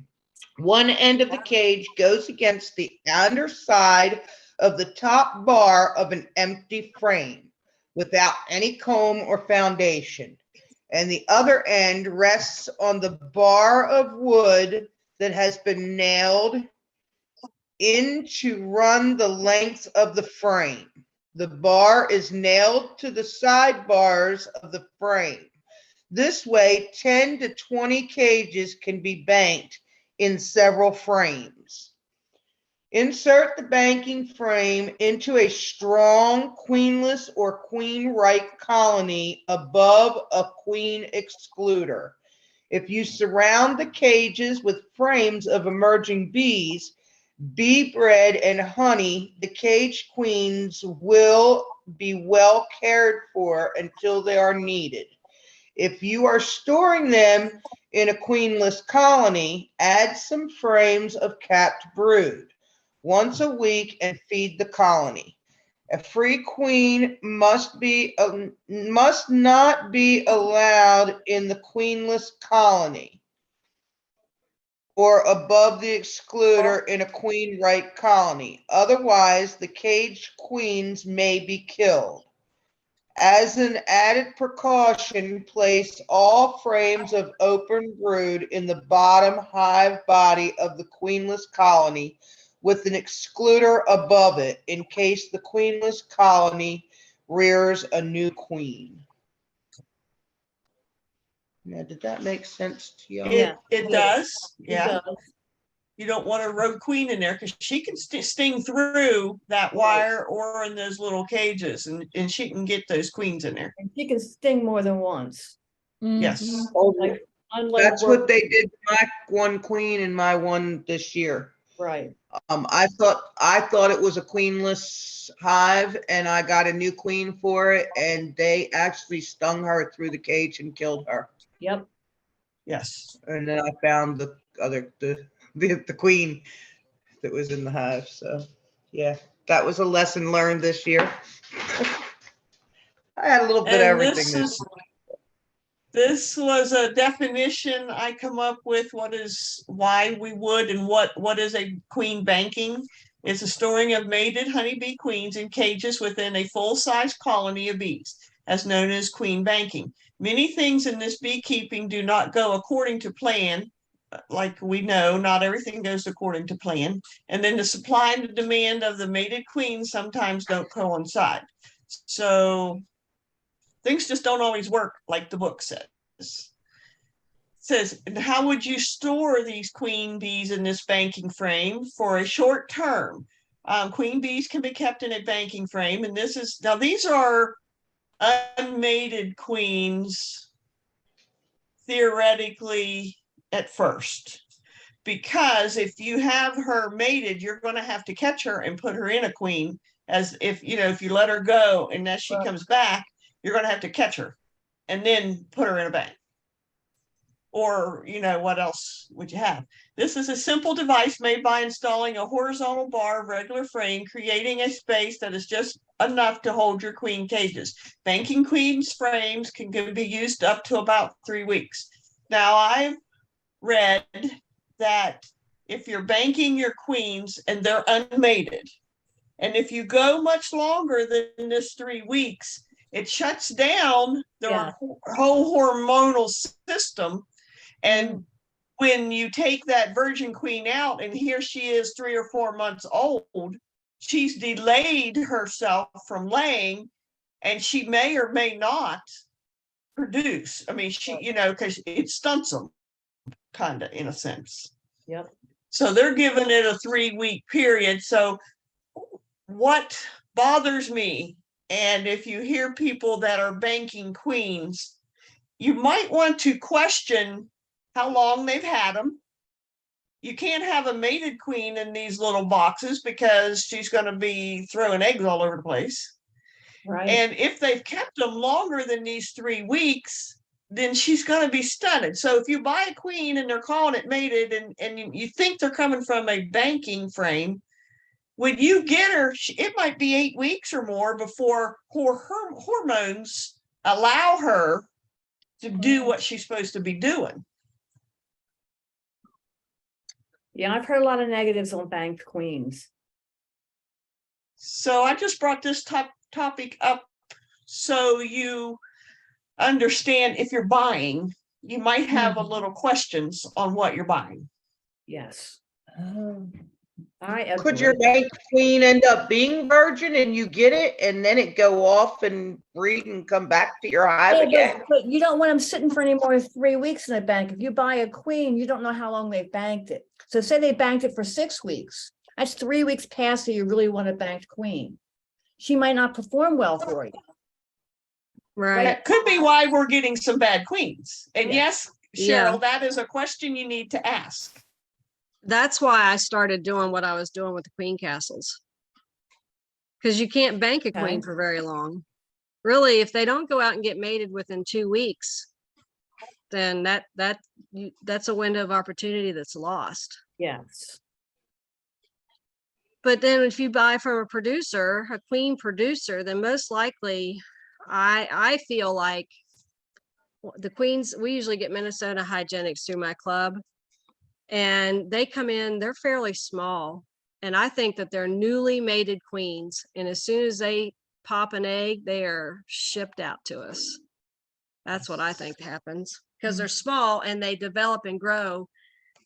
One end of the cage goes against the underside of the top bar of an empty frame without any comb or foundation, and the other end rests on the bar of wood that has been nailed in to run the length of the frame. The bar is nailed to the sidebars of the frame. This way, 10 to 20 cages can be banked in several frames. Insert the banking frame into a strong queenless or queen-right colony above a queen excluder. If you surround the cages with frames of emerging bees, bee bread, and honey, the cage queens will be well cared for until they are needed. If you are storing them in a queenless colony, add some frames of capped brood once a week and feed the colony. A free queen must not be allowed in the queenless colony or above the excluder in a queen right colony. Otherwise, the caged queens may be killed. As an added precaution, place all frames of open brood in the bottom hive body of the queenless colony with an excluder above it in case the queenless colony rears a new queen. Now, did that make sense to y'all? Yeah, It it does. It Yeah. does. You don't want a rogue queen in there because she can sting through that wire or in those little cages, and she can get those queens in there. And she can sting more than once. Yes. Like, unlike That's work- what they did to my one queen and my one this year. Right. I thought it was a queenless hive, and I got a new queen for it, and they actually stung her through the cage and killed her. Yep. Yes. And then I found the queen that was in the hive. So yeah, that was a lesson learned this year. I had a little bit of And everything this was a definition I come up with. Why we would and what is a queen banking? It's a storing of mated honeybee queens in cages within a full-size colony of bees, as known as queen banking. Many things in this beekeeping do not go according to plan. Like we know, not everything goes according to plan. And then the supply and the demand of the mated queens sometimes don't coincide. So things just don't always work like the book says. It says, how would you store these queen bees in this banking frame for a short term? Queen bees can be kept in a banking frame, and these are unmated queens theoretically at first. Because if you have her mated, you're going to have to catch her and put her in a queen. As if you let her go and as she comes back, you're going to have to catch her and then put her in a bank. Or, what else would you have? This is a simple device made by installing a horizontal bar of regular frame, creating a space that is just enough to hold your queen cages. Banking queens frames can be used up to about 3 weeks. Now, I've read that if you're banking your queens and they're unmated. And if you go much longer than this 3 weeks, it shuts down their Yeah. whole hormonal system. And when you take that virgin queen out, and here she is 3 or 4 months old, she's delayed herself from laying, and she may or may not produce. I mean, she, because it stunts them, kind of, in a sense. Yep. So they're giving it a 3-week period. So what bothers me, and if you hear people that are banking queens, you might want to question how long they've had them. You can't have a mated queen in these little boxes because she's going to be throwing eggs all over the place. Right. And if they've kept them longer than these 3 weeks, then she's going to be stunted. So if you buy a queen and they're calling it mated, and you think they're coming from a banking frame, when you get her, it might be 8 weeks or more before her hormones allow her to do what she's supposed to be doing. Yeah, I've heard a lot of negatives on banked queens. So I just brought this topic up so you understand, if you're buying, you might have a little questions on what you're buying. Yes. I Could agree. your bank queen end up being virgin and you get it and then it go off and breed and come back to your hive Yeah, again? but you don't want them sitting for any more than 3 weeks in a bank. If you buy a queen, you don't know how long they've banked it. So say they banked it for 6 weeks. That's 3 weeks past that you really want a banked queen. She might not perform well for you. Right. That could be why we're getting some bad queens. And yes, Yeah. Cheryl, that is a question you need to ask. That's why I started doing what I was doing with the queen castles. Because you can't bank a queen Okay. for very long. Really, if they don't go out and get mated within 2 weeks, then that's a window of opportunity that's lost. Yes. But then if you buy from a producer, a queen producer, then most likely I feel like the queens, we usually get Minnesota Hygienics through my club, and they come in, they're fairly small. And I think that they're newly mated queens. And as soon as they pop an egg, they are shipped out to us. That's what I think happens, because they're small and they develop and grow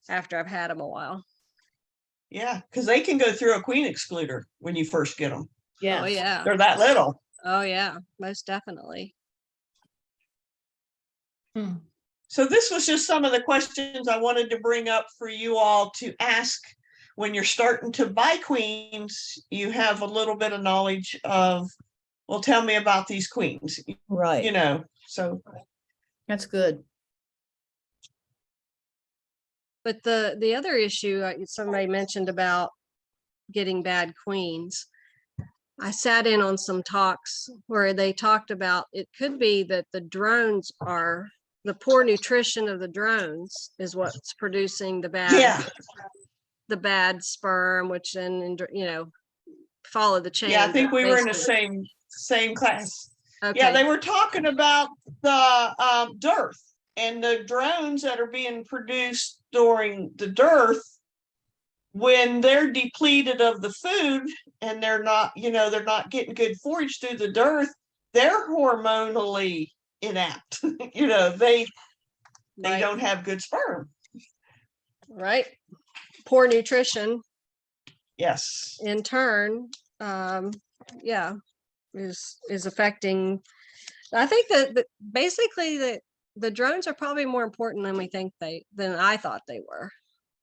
after I've had them a while. Yeah, because they can go through a queen excluder when you first get them. Yeah. Oh yeah. They're that little. Oh yeah, most definitely. So this was just some of the questions I wanted to bring up for you all to ask when you're starting to buy queens. You have a little bit of knowledge of, well, tell me about these queens, Right. so. That's good. But the other issue somebody mentioned about getting bad queens, I sat in on some talks where they talked about it could be that the drones are, the poor nutrition of the drones is what's producing the bad sperm, which then follow the chain. Yeah, I think we were in the basically. same class. Okay. Yeah, they were talking about the dearth and the drones that are being produced during the dearth. When they're depleted of the food and they're not getting good forage through the dearth, they're hormonally inept. They Right. don't have good sperm. Right. Poor nutrition Yes. in turn, is affecting. I think that basically the drones are probably more important than than I thought they were.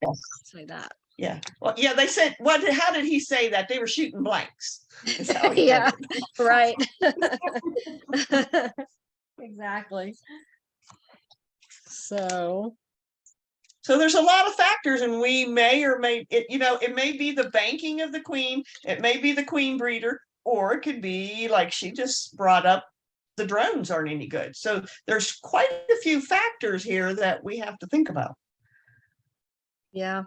Yes. Say that. Yeah. Well, yeah, they said, how did he say that? They were shooting blanks. Is how he Yeah, put it. right. Exactly. So there's a lot of factors, and we may or may, it may be the banking of the queen, it may be the queen breeder, or it could be like she just brought up, the drones aren't any good. So there's quite a few factors here that we have to think about. yeah.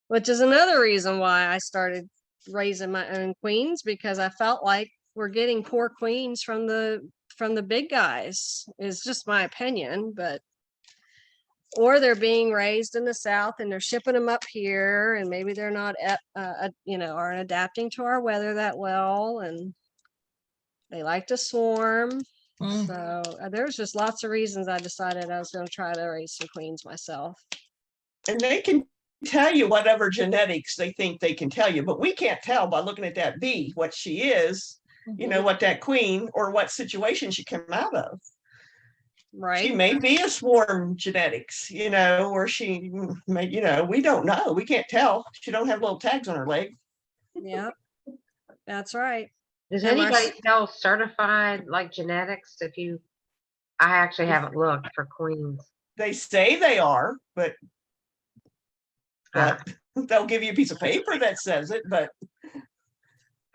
Which is another reason why I started raising my own queens, because I felt like we're getting poor queens from the big guys. Is just my opinion, but or they're being raised in the South and they're shipping them up here, and maybe they're not, aren't adapting to our weather that well, and they like to swarm. Mm. So there's just lots of reasons I decided I was going to try to raise some queens myself. And they can tell you whatever genetics they think they can tell you, but we can't tell by looking at that bee what she is, what that queen or what situation she came out of. Right. She may be a swarm genetics, or she may, we don't know. We can't tell. She don't have little tags on her leg. Yeah, that's right. Does And my anybody sell certified like genetics? I actually haven't looked for queens. They say they are, but Uh, they'll give you a piece of paper that says it, but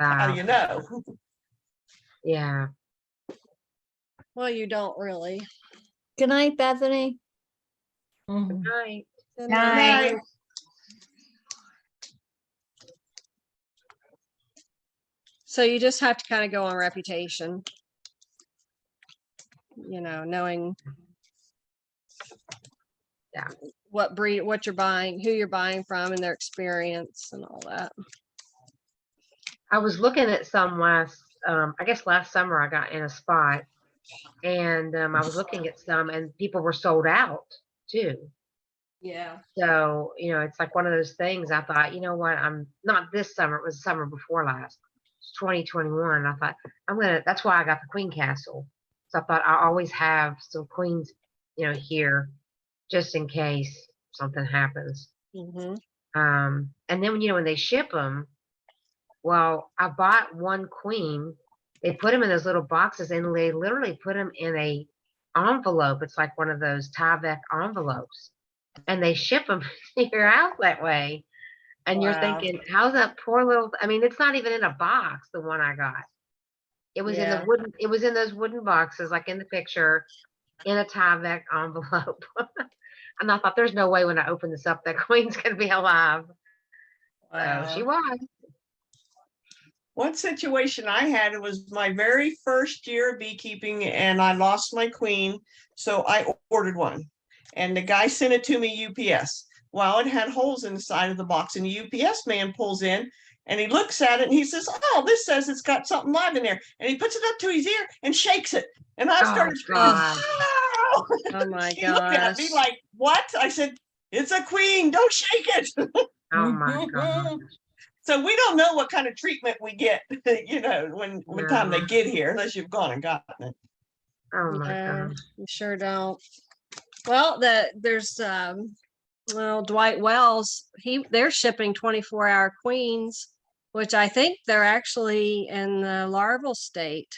how do you know? Yeah. Well, you don't really. Good night, Bethany. Mhm. Right. Good Night. Night. So you just have to kind of go on reputation, knowing what breed, what you're buying, who you're buying from, and their experience and all that. I was looking at some last summer I got in a spot, and I was looking at some and people were sold out too. Yeah. So, it's like one of those things. I thought, you know what, I'm not this summer, it was the summer before last. It's 2021. I thought that's why I got the Queen Castle. So I thought I always have some queens, here just in case something happens. Mm-hmm. And then when they ship them, well, I bought one queen. They put them in those little boxes and they literally put them in a envelope. It's like one of those Tyvek envelopes, and they ship them to your house that way. And you're Wow. thinking, how's that poor little, it's not even in a box, the one I got. It was Yeah. it was in those wooden boxes, like in the picture, in a Tyvek envelope. And I thought, there's no way when I open this up, that queen's going to be alive. Wow. So she was. One situation I had, it was my very first year of beekeeping and I lost my queen. So I ordered one and the guy sent it to me UPS. Well, it had holes in the side of the box, and the UPS man pulls in and he looks at it and he says, "Oh, this says it's got something live in there." And he puts it up to his ear and shakes it. And I started screaming, God. "Oh!" Oh my He looked at me gosh. like, "What?" I said, "It's a queen. Don't shake it." Oh my God. So we don't know what kind of treatment we get, when time they No. get here, unless you've gone and gotten it. Oh my Yeah, God. you sure don't. Well, there's Dwight Wells, they're shipping 24-hour queens, which I think they're actually in the larval state,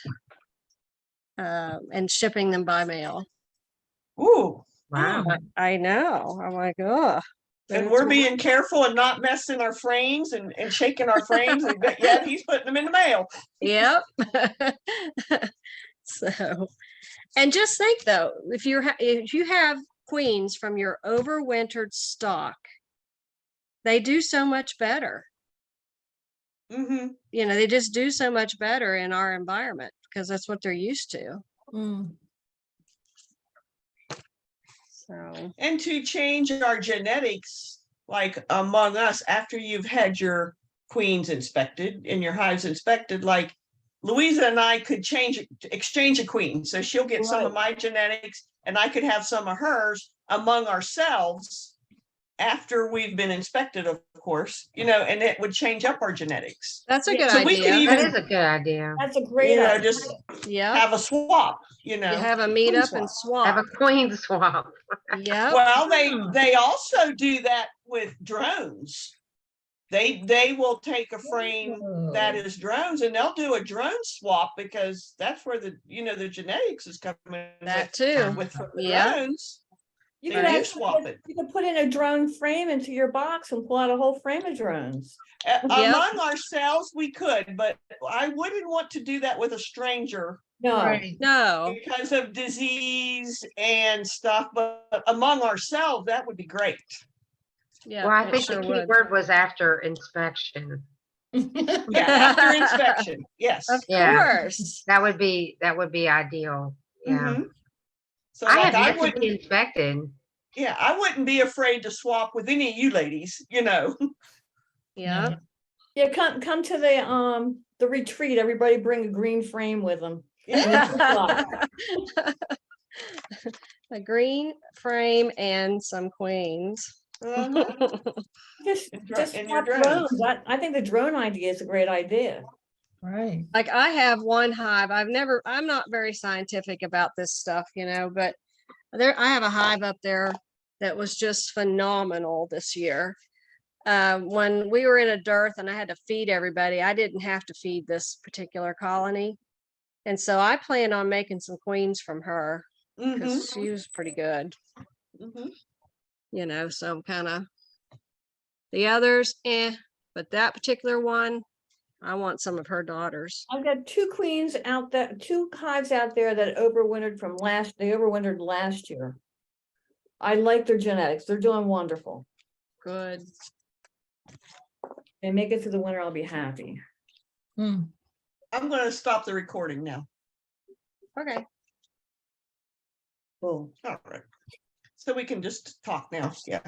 and shipping them by mail. Ooh, Wow. I know. I'm like, oh. and we're being careful and not messing our frames and shaking our frames. And yeah, he's putting them in the mail. Yep. So, and just think though, if you have queens from your overwintered stock, they do so much better. Mm-hmm. They just do so much better in our environment because that's what they're used to. Mm. So, And to change our genetics, like among us, after you've had your queens inspected and your hives inspected, like Louisa and I could exchange a queen. So she'll get some of my genetics and I could have some of hers among ourselves after we've been inspected, of course, and it would change up our genetics. that's a good So we could idea. That even, is a good idea. That's a great idea. just Yeah. have a swap, You have a meet queen up and Have swap. a queen swap. Yep. Well, they also do that with drones. They will take a frame that is drones and they'll do a drone swap because that's where the genetics is coming That too. with the Yeah. drones. You They could do actually swap it. you could put in a drone frame into your box and pull out a whole frame of drones. Yep. Among ourselves, we could, but I wouldn't want to do that with a stranger No, No. because of disease and stuff. But among ourselves, that would be great. Yeah. Well, I it think sure the key would. word was after inspection. Yeah, after inspection. Yes. Of Yeah. course. That would be ideal. Yeah. Mhm. So I like have I yet to wouldn't. be inspected. Yeah, I wouldn't be afraid to swap with any of you ladies, you know. Yeah. Yeah, come to the retreat. Everybody bring a green frame with them. Yeah. A green frame and some queens. Uh-huh. Just And your swap drones. drones. I think the drone idea is a great idea. Right. Like I have one hive. I'm not very scientific about this stuff, you know, but I have a hive up there that was just phenomenal this year. When we were in a dearth and I had to feed everybody, I didn't have to feed this particular colony. And so I plan on making some queens from her Mhm, because she was pretty good, mhm. you know, so I'm kind of the others, but that particular one, I want some of her daughters. I've got two queens out there, two hives out there that overwintered they overwintered last year. I like their genetics. They're doing wonderful. Good. They make it through the winter, I'll be happy. Hmm. I'm gonna stop the recording now. Okay. Cool. All right. So we can just talk now. Yeah.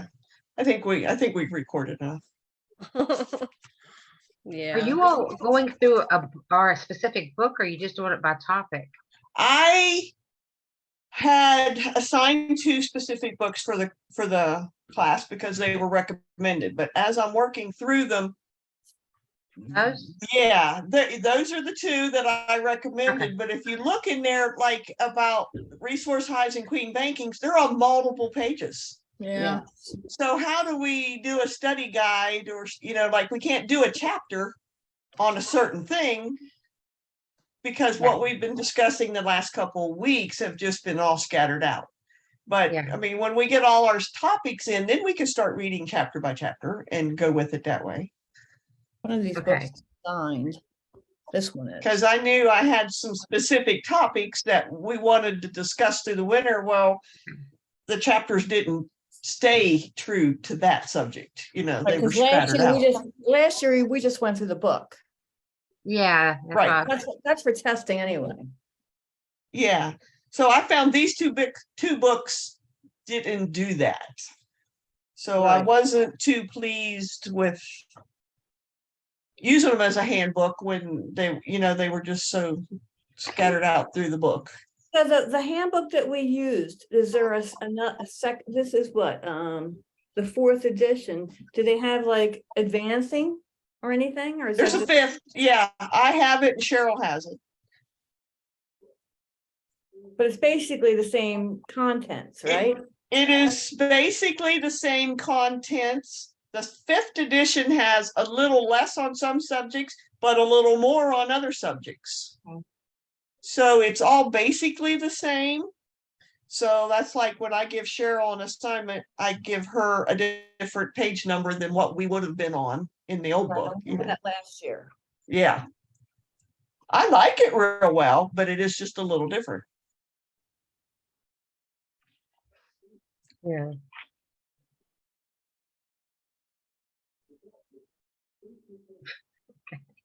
I think we've recorded enough. Yeah. Are you all going through a specific book, or are you just doing it by topic? I had assigned 2 specific books for the class because they were recommended, but as I'm working through them, Those? yeah, those are the 2 that I recommended. But if you look in there, like about resource hives and queen bankings, they're on multiple pages. Yeah. So how do we do a study guide, or, you know, like we can't do a chapter on a certain thing because what we've been discussing the last couple of weeks have just been all scattered out. But Yeah. I mean, when we get all our topics in, then we can start reading chapter by chapter and go with it that way. One of these Okay. books is signed. This one is. Because I knew I had some specific topics that we wanted to discuss through the winter. Well, the chapters didn't stay true to that subject. You know, they were Because last scattered year out. we just went through the book. Yeah. that's Right. what That's for testing anyway. Yeah. So I found these two books didn't do that. So I Right. wasn't too pleased with using them as a handbook when they were just so scattered out through the book. So the handbook that we used, is there a this is what, the 4th edition. Do they have like advancing or anything, or is There's that a just- 5th. Yeah, I have it and Cheryl has it. but it's basically the same contents, right? It is basically the same contents. The 5th edition has a little less on some subjects, but a little more on other subjects. Okay. So it's all basically the same. So that's like when I give Cheryl an assignment, I give her a different page number than what we would have been on in the old book. You know? That last year. Yeah. I like it real well, but it is just a little different. Yeah.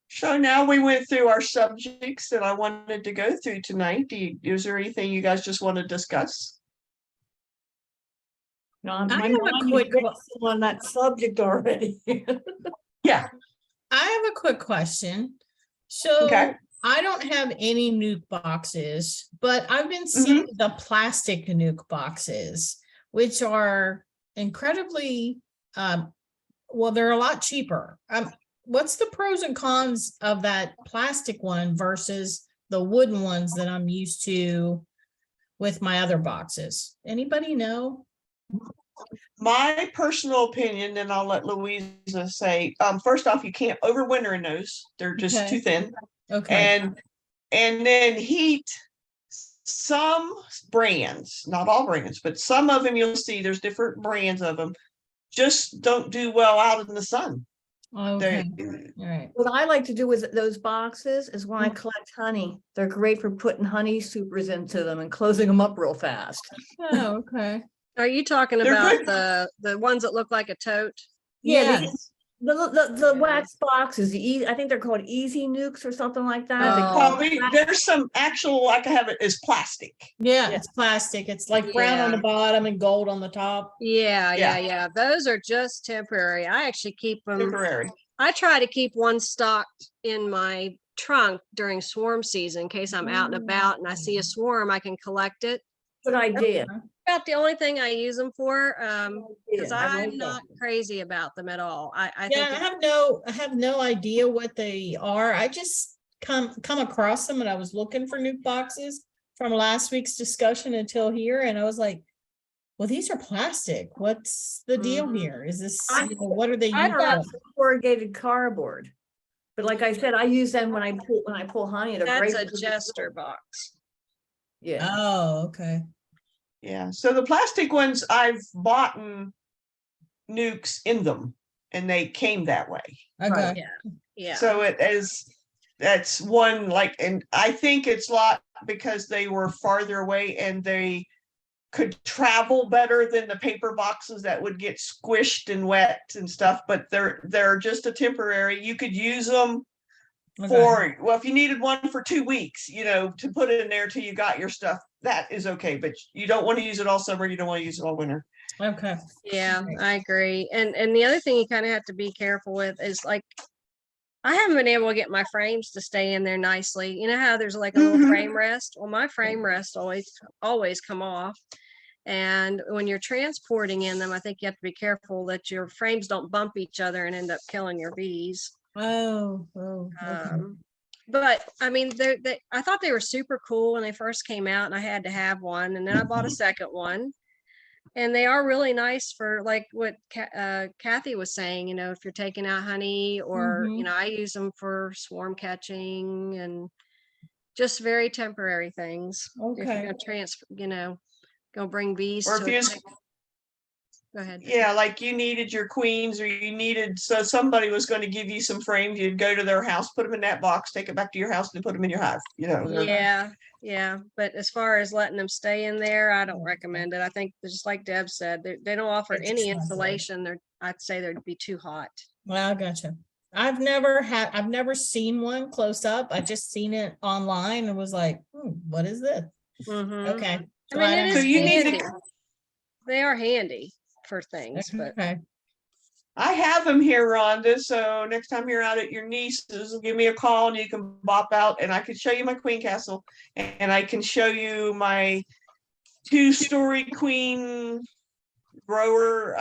So now we went through our subjects that I wanted to go through tonight. Is there anything you guys just want to discuss? No, I my have a mind is quick racing on that subject already. Yeah. I have a quick question. So Okay. I don't have any nuke boxes, but I've been Mm-hmm. seeing the plastic nuke boxes, which are incredibly, well, they're a lot cheaper. What's the pros and cons of that plastic one versus the wooden ones that I'm used to with my other boxes? Anybody know? My personal opinion, and I'll let Louisa say, first off, you can't overwinter in those. They're just Okay. too thin. Okay. And then heat, some brands, not all brands, but some of them you'll see there's different brands of them, just don't do well out in the sun. Okay. All right. What I like to do with those boxes is when I collect honey, they're great for putting honey supers into them and closing them up real fast. Oh, okay. Are you talking They're about good. the ones that look like a tote? Yeah, Yes. The wax boxes, I think they're called easy nukes or something like that. They Oh. come- Probably, there's some actual, like I have it is plastic. Yeah, Yeah. it's plastic. It's like brown on Yeah. the bottom and gold on the top. Yeah. Those are just temporary. I actually keep them. Temporary. I try to keep one stocked in my trunk during swarm season in case I'm out and about and I see a swarm, I can collect it. Good idea. About the only thing I use them for, because Yeah, I like I'm that. not crazy about them at all. I Yeah, think I have no idea what they are. I just come across them and I was looking for nuke boxes from last week's discussion until here, and I was like, well, these are plastic. What's the deal Mhm. here? Is this, I- what are they I used have for? corrugated cardboard. But like I said, I use them when I pull honey. They're that's great a for- jester box. Yeah. Oh, okay. Yeah, so the plastic ones, I've bought nukes in them and they came that way. Okay. Yeah. So that's one like, and I think it's a lot because they were farther away and they could travel better than the paper boxes that would get squished and wet and stuff, but they're just a temporary. You could use them Okay. for, well, if you needed one for 2 weeks, to put it in there till you got your stuff, that is okay, but you don't want to use it all summer, you don't want to use it all winter. Okay. Yeah, Right. I agree. And the other thing you kind of have to be careful with is like, I haven't been able to get my frames to stay in there nicely. You know how there's like a little Mhm. frame rest? Well, my frame rest always come off. And when you're transporting in them, I think you have to be careful that your frames don't bump each other and end up killing your bees. Oh, okay. But I mean, I thought they were super cool when they first came out, and I had to have one, and then I bought a second one. And they are really nice for like what Kathy was saying, if you're taking out honey or, Mhm. I use them for swarm catching and just very temporary things. If you're Okay. gonna transfer, go bring bees Or to if you, go ahead. yeah, like you needed your queens or so somebody was going to give you some frames, you'd go to their house, put them in that box, take it back to your house and put them in your hive, they're- Yeah. But as far as letting them stay in there, I don't recommend it. I think just like Deb said, they don't offer It's any just not good. insulation. I'd say they'd be too hot. Well, I gotcha. I've never seen one close up. I just seen it online and was like, what is this? Mhm. Okay. I mean, it So is you need to- handy. They are handy for things, but Okay. I have them here, Rhonda. So next time you're out at your niece's, give me a call and you can bop out and I can show you my queen castle and I can show you my 2-story queen grower.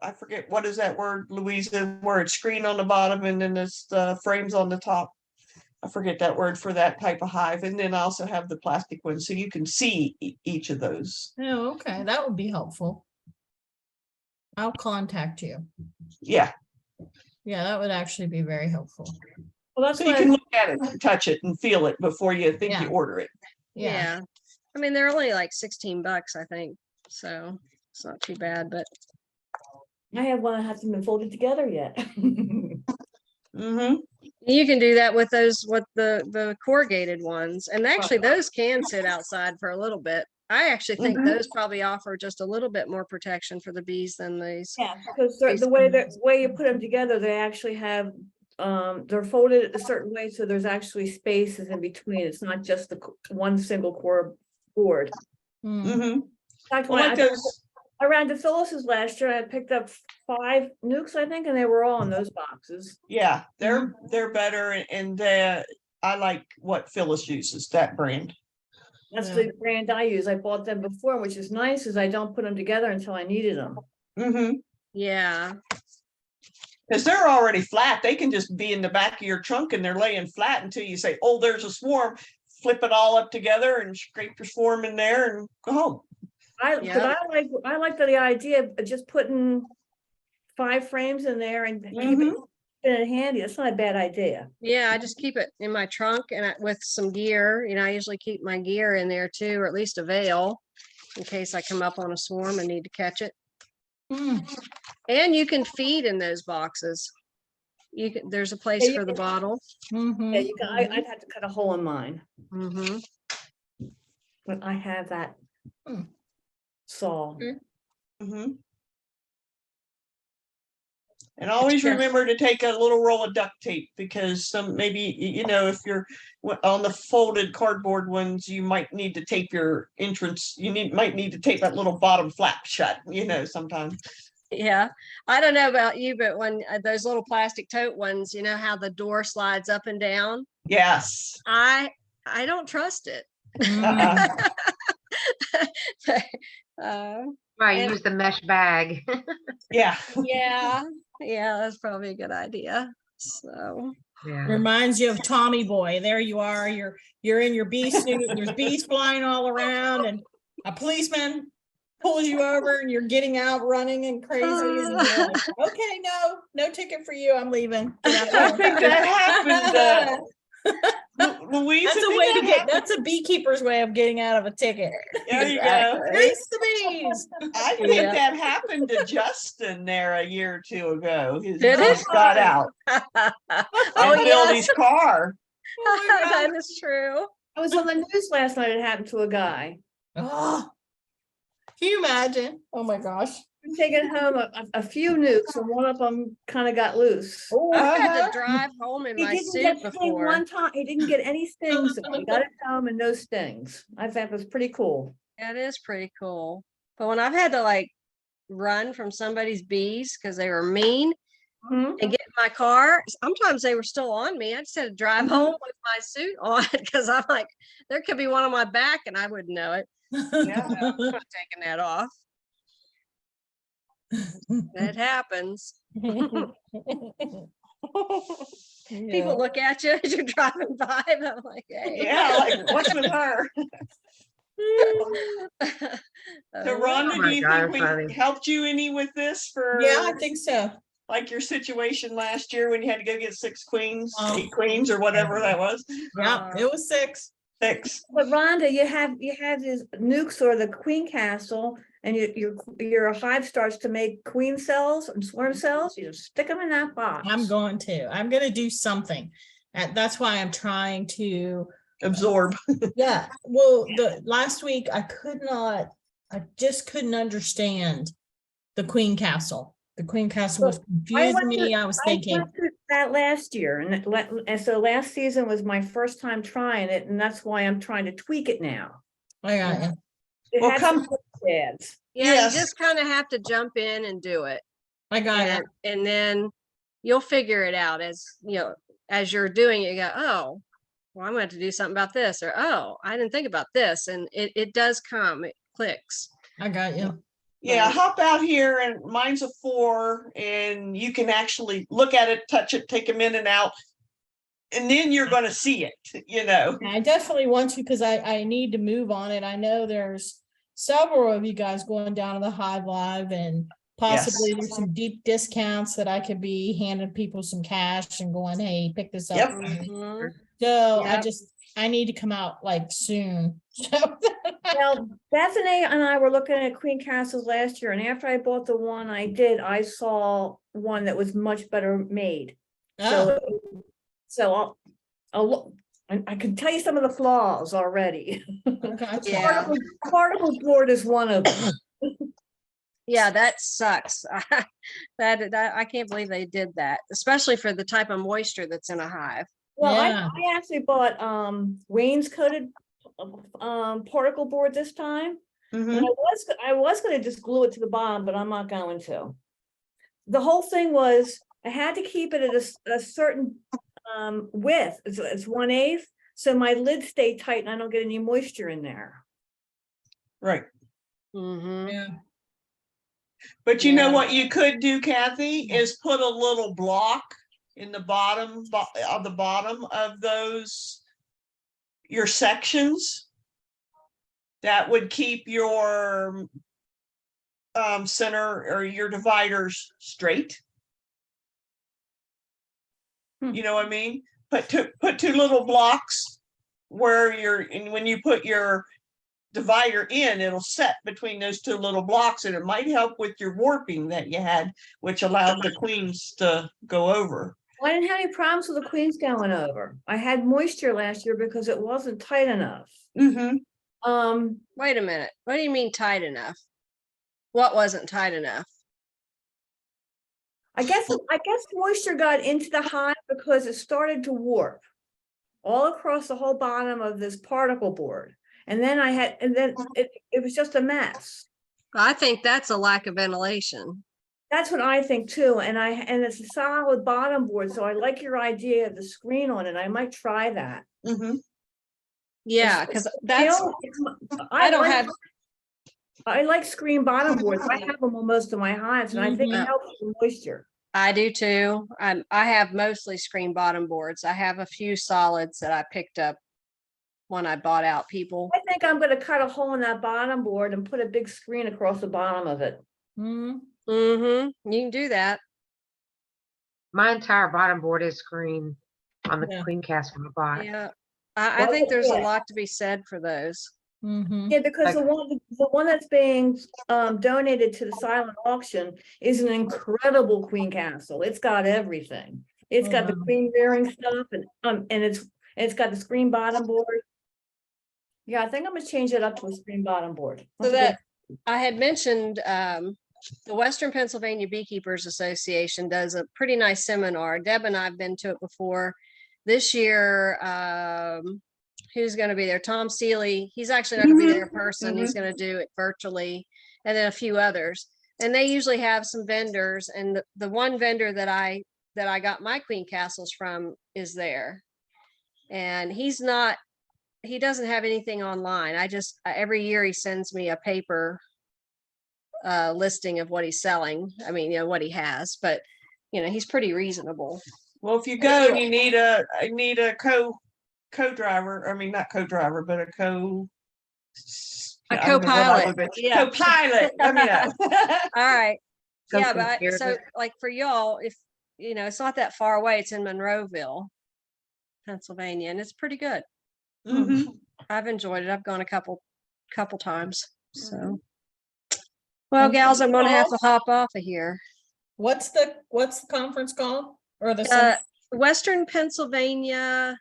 I forget, what is that word, Louisa, where it's screen on the bottom and then it's the frames on the top. I forget that word for that type of hive. And then I also have the plastic ones so you can see each of those. Oh, okay. That would be helpful. I'll contact you. Yeah. Yeah, that would actually be very helpful. Well, that's So you why can look at it, and touch it and feel it before you think you Yeah. order it. yeah. I mean, they're only like $16, I think. So it's not too bad, but I have one that hasn't been folded together yet. Mm-hmm. you can do that with the corrugated ones. And actually those can sit outside for a little bit. I actually think Mhm. those probably offer just a little bit more protection for the bees than these. Yeah, because the way you put them together, they actually have, they're folded a certain way, so there's actually spaces in between. It's not just the one single core board. Hmm. Mm-hmm. In fact, Well, when like those, I ran to Phyllis's last year, I picked up 5 nukes, I think, and they were all in those boxes. yeah, they're better and I like what Phyllis uses, that brand. That's Yeah. the brand I use. I bought them before, which is nice, is I don't put them together until I needed them. Mm-hmm. Yeah. Because they're already flat. They can just be in the back of your trunk and they're laying flat until you say, oh, there's a swarm. Flip it all up together and scrape your swarm in there and go home. But Yeah. I like the idea of just putting 5 frames in there and keep it handy. It's not a bad idea. Yeah, I just keep it in my trunk and with some gear. I usually keep my gear in there too, or at least a veil in case I come up on a swarm and need to catch it. Hmm. And you can feed in those boxes. There's a place you for the bottle. Mhm. Yeah, you can, I'd have to cut a hole in mine, Mm-hmm. but I have that Hmm. saw. Mm-hmm. And always Yes. remember to take a little roll of duct tape because maybe, if you're on the folded cardboard ones, you might need to tape your entrance. Might need to tape that little bottom flap shut, sometimes. Yeah, I don't know about you, but when those little plastic tote ones, you know how the door slides up and down? Yes. I don't trust it. Uh-uh. Right, And- use the mesh bag. Yeah. yeah, that's probably a good idea. So Yeah. Reminds you of Tommy Boy. There you are. You're in your bee suit. And there's bees flying all around, and a policeman pulls you over, and you're getting out running and crazy. And you're like, okay, no ticket for you. I'm leaving. Get out I of think here. that happened. Louisa, That's a did way that to get. happen? That's a beekeeper's way of getting out of a ticket. There you go. Chase the bees. I think Yeah. that happened to Justin there a year or two ago. His Did bees it? got out oh and filled yes, his car. Oh my God. that is true. I was on the news last night. It happened to a guy. Oh, can you imagine? Oh my gosh. I'm taking home a few nukes, and one of them kind of got loose. I've had Uh-huh. to drive home in He my didn't suit get stung before. one time. He didn't get any stings. though. He got it home and no stings. I thought it was pretty cool. That is pretty cool. But when I've had to like run from somebody's bees because they were mean Mhm. and get in my car, sometimes they were still on me. I just had to drive home with my suit on because I'm like, there could be one on my back and I wouldn't know it. Yeah. I'm not taking that off. It happens. People Yeah. look at you as you're driving by. And I'm like, hey. Yeah, like what's with her? So Rhonda, Oh do my you God, think we funny. helped you any with this for Yeah, I think so. like your situation last year when you had to go get 6 queens, Oh. 8 queens or whatever that was? Yeah, it was 6. 6. But Rhonda, you have these nukes or the queen castle, and your hive starts to make queen cells and swarm cells. You just stick them in that box. I'm going to do something. And that's why I'm trying to Absorb. yeah. Well, the last week I just couldn't understand the Queen Castle. The Queen Castle was confusing me. I was thinking, went through that last year, and so last season was my first time trying it, and that's why I'm trying to tweak it now. I got you. It Well, had some good ads. Yeah, Yes. you just kind of have to jump in and do it. I got it. And then you'll figure it out as as you're doing it, you go, oh, well, I'm going to have to do something about this, or oh, I didn't think about this. And it does come, it clicks. I got you. Yeah, Right. hop out here and mine's a 4 and you can actually look at it, touch it, take them in and out. And then you're going to see it, I definitely want to because I need to move on it. I know there's several of you guys going down to the Hive Live, and possibly there's some deep discounts that I could be handing people some cash and going, hey, pick this up. Yep. for me." Mhm. So Yep. I need to come out like soon. So Well, Bethany and I were looking at queen castles last year, and after I bought the one I did, I saw one that was much better made. oh, So I'll look. I can tell you some of the flaws already. gotcha. Yeah. Particle board is one of them. Yeah, that sucks. that I can't believe they did that, especially for the type of moisture that's in a hive. Well, Yeah. I actually bought wainscoted particle board this time. Mhm. And I was gonna just glue it to the bottom, but I'm not going to. The whole thing was, I had to keep it at a certain width, it's 1/8, so my lid stayed tight and I don't get any moisture in there. Right. Mhm. Yeah. But you know Yeah. what you could do, Kathy, is put a little block in the bottom of those, your sections. That would keep your center or your dividers straight. You know what I mean? Put two little blocks where and when you put your divider in, it'll set between those 2 little blocks, and it might help with your warping that you had, which allowed the queens to go over. Well, I didn't have any problems with the queens going over. I had moisture last year because it wasn't tight enough. Mm-hmm. Wait a minute. What do you mean tight enough? What wasn't tight enough? I guess moisture got into the hive because it started to warp all across the whole bottom of this particle board. And then it was just a mess. I think that's a lack of ventilation. That's what I think too. And it's a solid bottom board. So I like your idea of the screen on it. I might try that. Mhm. Yeah, because that's, I don't have, I like screen bottom boards. I have them on most of my hives and I think it Mhm. helps with moisture. I do too. I have mostly screen bottom boards. I have a few solids that I picked up when I bought out people. I think I'm gonna cut a hole in that bottom board and put a big screen across the bottom of it. Mhm. Mm-hmm. You can do that. My entire bottom board is screen on the Yeah. queen castle I bought. Yeah. I Well, think there's a yeah. lot to be said for those. Mhm. Yeah, because Like- the one that's being donated to the silent auction is an incredible queen castle. It's got everything. It's got the Wow. queen rearing stuff and it's got the screen bottom board. Yeah, I think I'm gonna change it up to a screen bottom board. So That's a good- that I had mentioned the Western Pennsylvania Beekeepers Association does a pretty nice seminar. Deb and I have been to it before. This year, who's going to be there? Tom Seeley. He's actually not going to be there in person. He's going to do it virtually, and then a few others. And they usually have some vendors. And the one vendor that I got my queen castles from is there, and he doesn't have anything online. I just every year he sends me a paper listing of what he's selling. I mean, what he has, but he's pretty reasonable. Well, if you go and you need a co-driver, I mean, not co-driver, but a A co-pilot. Yeah. Co-pilot. Let me know. All right. Go Yeah, but compare so it. like for y'all, if it's not that far away, it's in Monroeville, Pennsylvania, and it's pretty good. Mhm. I've enjoyed it. I've gone a couple times. So well, And gals, I'm gonna have to Charles? hop off of here. What's the conference called? Or the Western Pennsylvania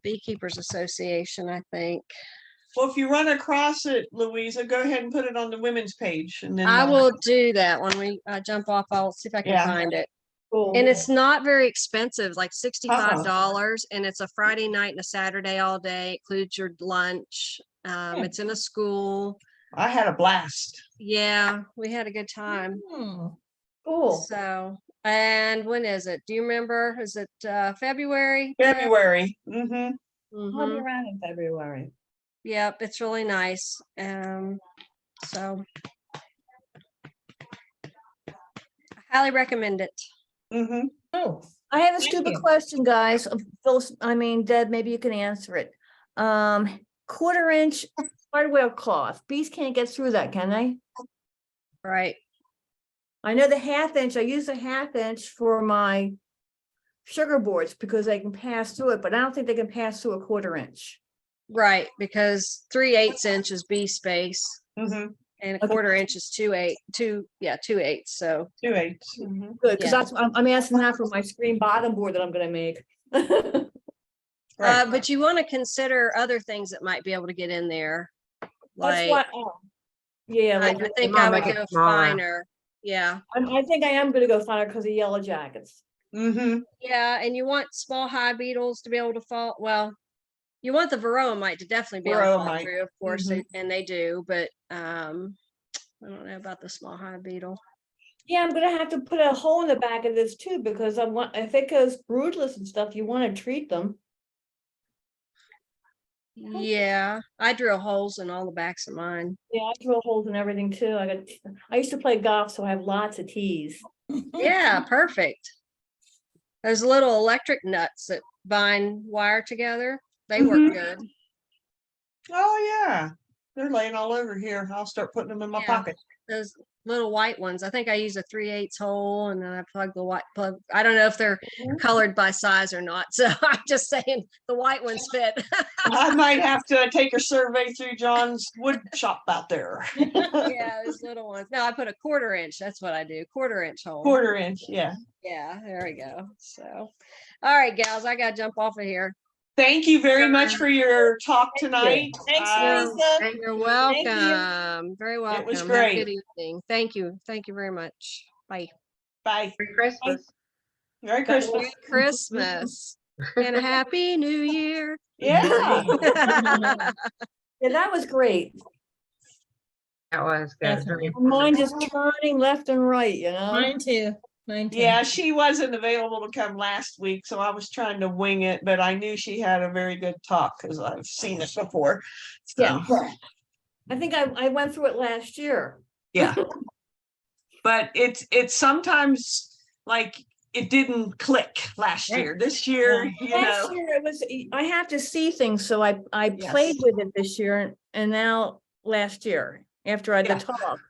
Beekeepers Association, I think. Well, if you run across it, Louisa, go ahead and put it on the women's page, and then I will do that when we jump off. I'll see if I can Yeah. find it. Cool. And it's not very expensive, like $65, and it's a Friday night and a Saturday all day, includes your lunch. It's in a school. I had a blast. Yeah, we had a good time. Cool. So, and when is it? Do you remember? Is it February? Deb? February. Mm-hmm. I'll be Mhm. around in February. Yep, it's really nice. So I highly recommend it. Mm-hmm. Oh, I have a Thank stupid you. question, guys. Phyllis, I mean, Deb, maybe you can answer it. 1/4 inch hardware cloth. Bees can't get through that, can they? Right. I know the 1/2 inch, I use a 1/2 inch for my sugar boards because they can pass through it, but I don't think they can pass through a 1/4 inch. Right, because 3/8 inch is bee space Mm-hmm. and a Okay. 1/4 inch is 2/8. So 2/8. Mm-hmm. Good, because Yeah. that's, I'm asking that for my screen bottom board that I'm gonna make. Right. but you want to consider other things that might be able to get in there. That's Like what, yeah, I like, think might I would make it go smaller. finer. Yeah. I think I am gonna go find her because of yellow jackets. Mm-hmm. Yeah, and you want small hive beetles to be able to fall. Well, you want the varroa mite to definitely be able to fall Varroa mite. through, of course, Mhm. and they do, but I don't know about the small hive beetle. Yeah, I'm gonna have to put a hole in the back of this too, because if it goes broodless and stuff, you wanna treat them. Yeah, I drill holes in all the backs of mine. Yeah, I drill holes in everything too. I used to play golf, so I have lots of tees. Yeah, perfect. Those little electric nuts that bind wire together, they work Mhm. good. Oh yeah, they're laying all over here. I'll start putting them in my Yeah. pocket. Those little white ones. I think I use a 3/8 hole and then I plug the white plug. I don't know if they're colored by size or not. So I'm just saying the white ones fit. I might have to take a survey through John's wood shop out there. Yeah, those little ones. No, I put a 1/4 inch. That's what I do. 1/4 inch hole. 1/4 inch. Yeah. Yeah, there we go. So, all right, gals, I gotta jump off of here. thank you very much for your talk tonight. Thanks, Um, Lisa. Thank You're you. welcome. Very welcome. was Have a great. good evening. Thank you. Thank you very much. Bye. Bye. Merry Christmas. Merry Christmas. Merry Christmas and a Happy New Year. Yeah. Yeah, that was great. That was good. Definitely. Very Mine informative. just turning left and right, you know? Mine too. Mine too. Yeah, she wasn't available to come last week, so I was trying to wing it, but I knew she had a very good talk because I've seen it before. So, Yeah. I think I went through it last year. yeah. But it's sometimes like it didn't click last Right. year. This year, you Last know, year it was, I have to see things, so I Yes. played with it this year and now last year, after I had Yeah. the talk.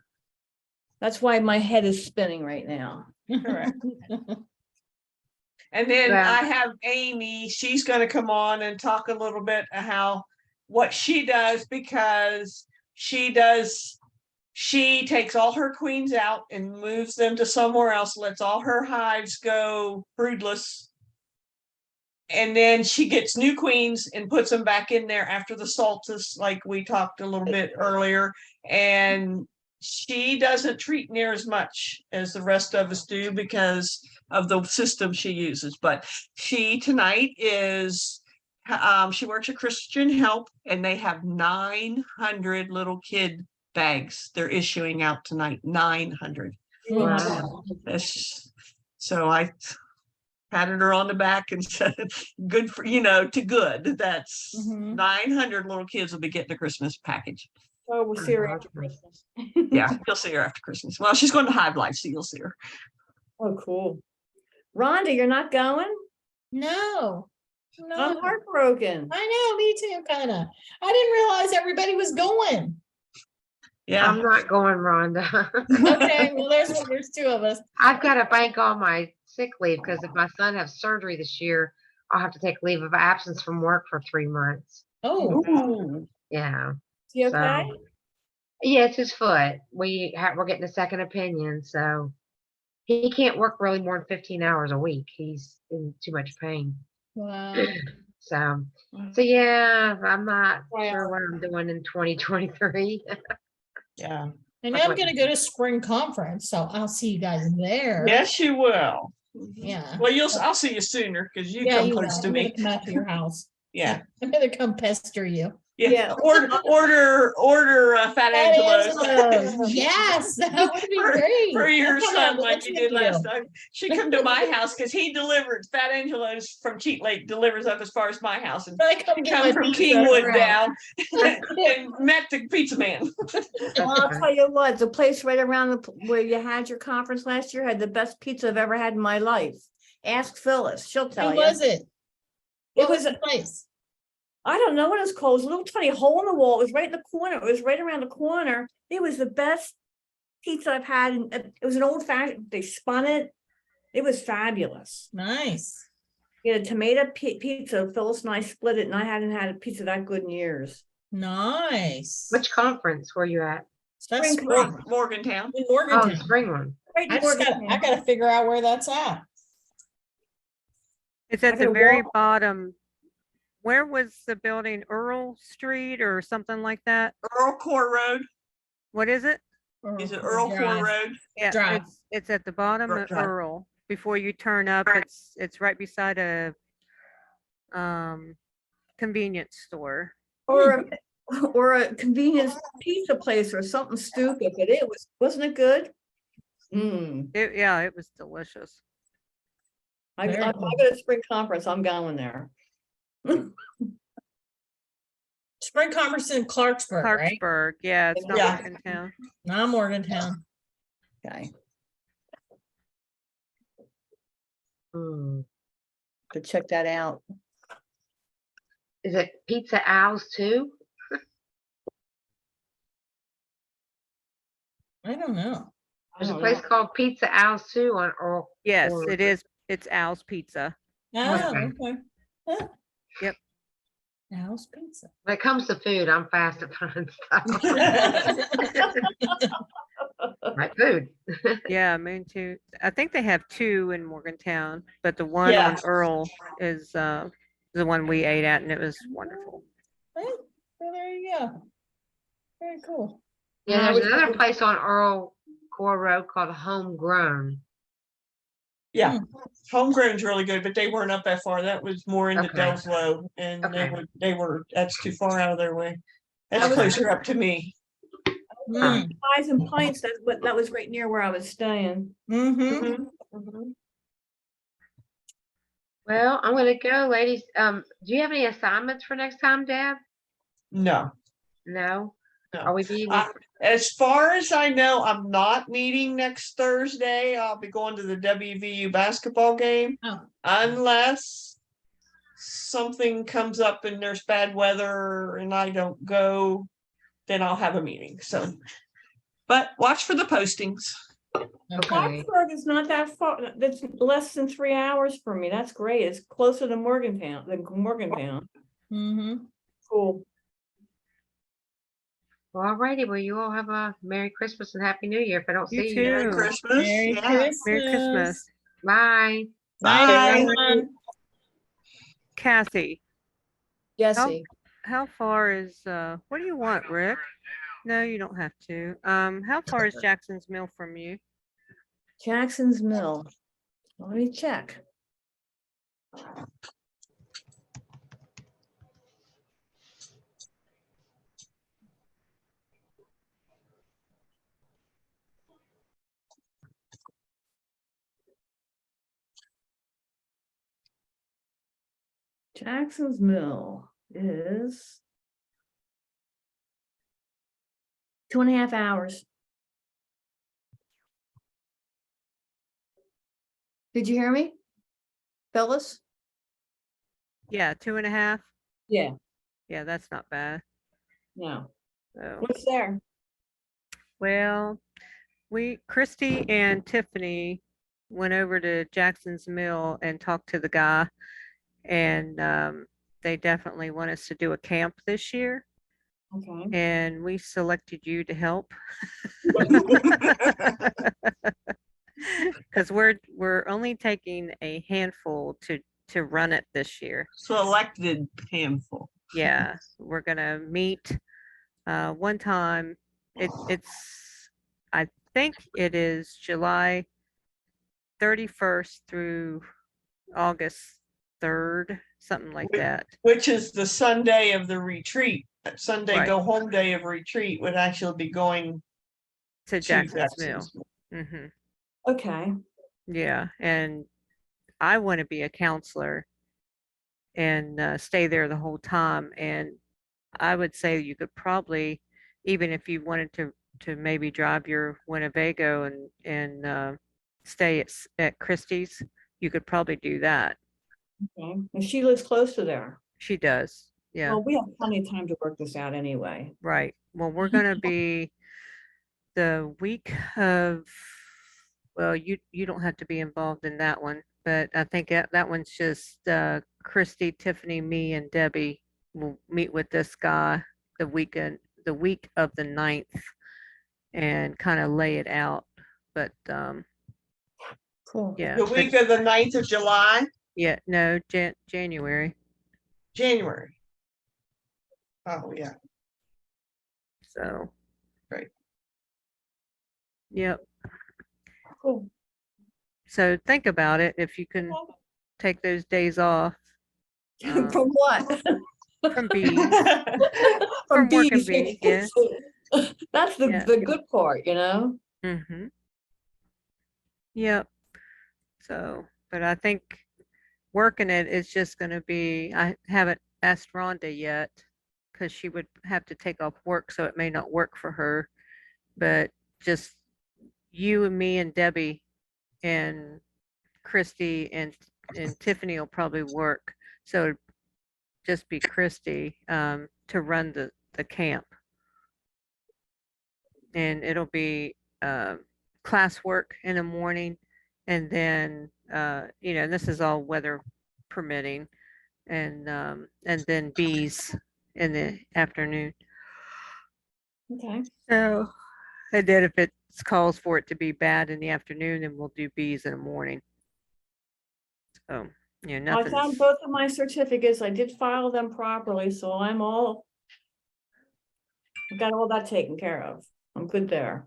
That's why my head is spinning right now. correct. And then Yeah. I have Amy, she's gonna come on and talk a little bit how what she does because she takes all her queens out and moves them to somewhere else, lets all her hives go broodless. And then she gets new queens and puts them back in there after the solstice, like we talked a little bit earlier. And she doesn't treat near as much as the rest of us do because of the system she uses. But she tonight is, she works at Christian Help and they have 900 little kid bags they're issuing out tonight. 900. Wow. So I patted her on the back and said, good for, to good. That's Mhm. 900 little kids will be getting a Christmas package. Oh, we'll see her after Christmas. Yeah, you'll see her after Christmas. Well, she's going to Hive Life, so you'll see her. Oh, cool. Rhonda, you're not going? No. I'm No. heartbroken. I know, me too, kind of. I didn't realize everybody was going. Yeah. I'm not going, Rhonda. Okay, well, there's two of us. I've got to bank all my sick leave because if my son has surgery this year, I'll have to take leave of absence from work for 3 months. Oh, Ooh. Yeah. Is he okay? So, yeah, it's his foot. We're getting a second opinion, so he can't work really more than 15 hours a week. He's in too much pain. wow. So yeah, I'm not Wow. sure what I'm doing in 2023. Yeah. I know I'm gonna go to spring conference, so I'll see you guys there. Yes, you will. Yeah. Well, I'll see you sooner because you Yeah, come you will. close to I'm gonna me. come out to your house. Yeah. I'm gonna come pester you. Yeah. Order Fat Angelo's. Yes, that would be For- great. For your I'll come son, have like lunch you with did last time. She come to my house because he delivered Fat Angelo's from Cheat Lake, delivers up as far as my house. And I come get come my from pizza. Kingwood down and met the pizza man. Well, I'll tell you what, the place right around where you had your conference last year had the best pizza I've ever had in my life. Ask Phyllis, she'll tell Who you. was it? It What was was the place? I don't know what it was called. It was a little tiny hole in the wall. It was right in the corner. It was right around the corner. It was the best pizza I've had. And it was an old fashioned, they spun it. It was fabulous. Nice. You had a tomato pizza. Phyllis and I split it, and I hadn't had a pizza that good in years. Nice. Which conference were you at? That's Spring spring. Morgantown. In Oh, Morgantown. the spring one. Right in I Morgantown. gotta figure out where that's at. It's I at the gotta very walk- bottom. Where was the building? Earl Street or something like that? Earl Core Road. What is it? Is it Earl Core Drive. Road? Yeah, Drive. it's at the bottom Earl of Drive. Earl. Before you turn up, it's right beside a convenience store. or a convenience pizza place or something stupid, but it wasn't it good? Yeah, it was delicious. I Very go good. to spring conference, I'm going there. Spring conference in Clarksburg, right? Clarksburg, yeah, it's not Yeah. Morgantown. Not Morgantown. Okay, Hmm. to check that out. Is it Pizza Owls too? I don't know. There's a place called Pizza Owls too on Earl. Yes, Core. it is. It's Al's Pizza. Oh, Okay. okay. Huh. Yep. Al's Pizza. When it comes to food, I'm fast at finding stuff. Like food. Yeah, me too. I think they have two in Morgantown, but the one Yeah. on Earl is the one we ate at, and it was wonderful. Oh, well, there you go. Very cool. Yeah, I there's was another hoping- place on Earl Core Road called Homegrown. Yeah, homegrown's really good, but they weren't up that far. That was more in the Okay. Delslow, and Okay. that's too far out of their way. That's Okay. closer up to me. Mm. Pies and Pints, that was right near where I was staying. Mm-hmm. Mhm, mhm. Well, I'm gonna go, ladies. Do you have any assignments for next time, Deb? No, No? no. Are we meeting? As far as I know, I'm not meeting next Thursday. I'll be going to the WVU basketball game. Oh. Unless something comes up and there's bad weather and I don't go, then I'll have a meeting. So, but watch for the postings. Okay. Plattsburgh is not that far, that's less than 3 hours for me, that's great, it's closer to Morgantown than Morgantown. Mm-hmm. Cool. Well, alrighty. Well, you all have a Merry Christmas and Happy New Year if I don't You see too. you. Merry Christmas. Merry Yeah. Christmas. Merry Christmas. Bye. Night, Bye. everyone. Kathy, Jesse, how far is, what do you want, Rick? No, you don't have to. How far is Jackson's Mill from you? Jackson's Mill, let me check. Jackson's Mill is 2.5 hours. Did you hear me? Phyllis? Yeah, 2.5. Yeah, Yeah, that's not bad. no. So, What's there? well, Christy and Tiffany went over to Jackson's Mill and talked to the guy, and they definitely want us to do a camp this year, Okay. and we selected you to help. Because we're only taking a handful to run it this year. Selected handful. Yeah, we're gonna meet one time. It's I think it is July 31st through August 3rd, something like that. Which is the Sunday of the retreat. That Sunday Right. go home day of retreat would actually be going To to Jackson's Mill. Jackson's Mill. Hmm. Okay. Yeah, and I want to be a counselor and stay there the whole time. And I would say you could probably, even if you wanted to maybe drive your Winnebago and stay at Christie's, you could probably do that. Okay. And she lives close to there. She does. Yeah, Well, we have plenty of time to work this out anyway. right. Well, we're gonna be the week of, well, you don't have to be involved in that one, but I think that one's just Christy, Tiffany, me, and Debbie will meet with this guy the week of the 9th and kind of lay it out. But Cool. yeah, The week of the 9th of July, yeah, no, January. January. Oh, yeah. So. Right. Yep. Cool. So think about it if you can take those days off From what? from bees. From working bees. bees, yeah. That's Yeah. the good part, you know? Mm-hmm. Yep. So, but I think working it is just going to be, I haven't asked Rhonda yet because she would have to take off work, so it may not work for her. But just you and me and Debbie and Christy and Tiffany will probably work. So it'd just be Christy to run the camp. And it'll be classwork in the morning, and then this is all weather permitting, and then bees in the afternoon. Okay. So, and then if it calls for it to be bad in the afternoon, then we'll do bees in the morning. So You know, I nothing's, found both of my certificates. I did file them properly, so I'm all. I've got all that taken care of. I'm good there.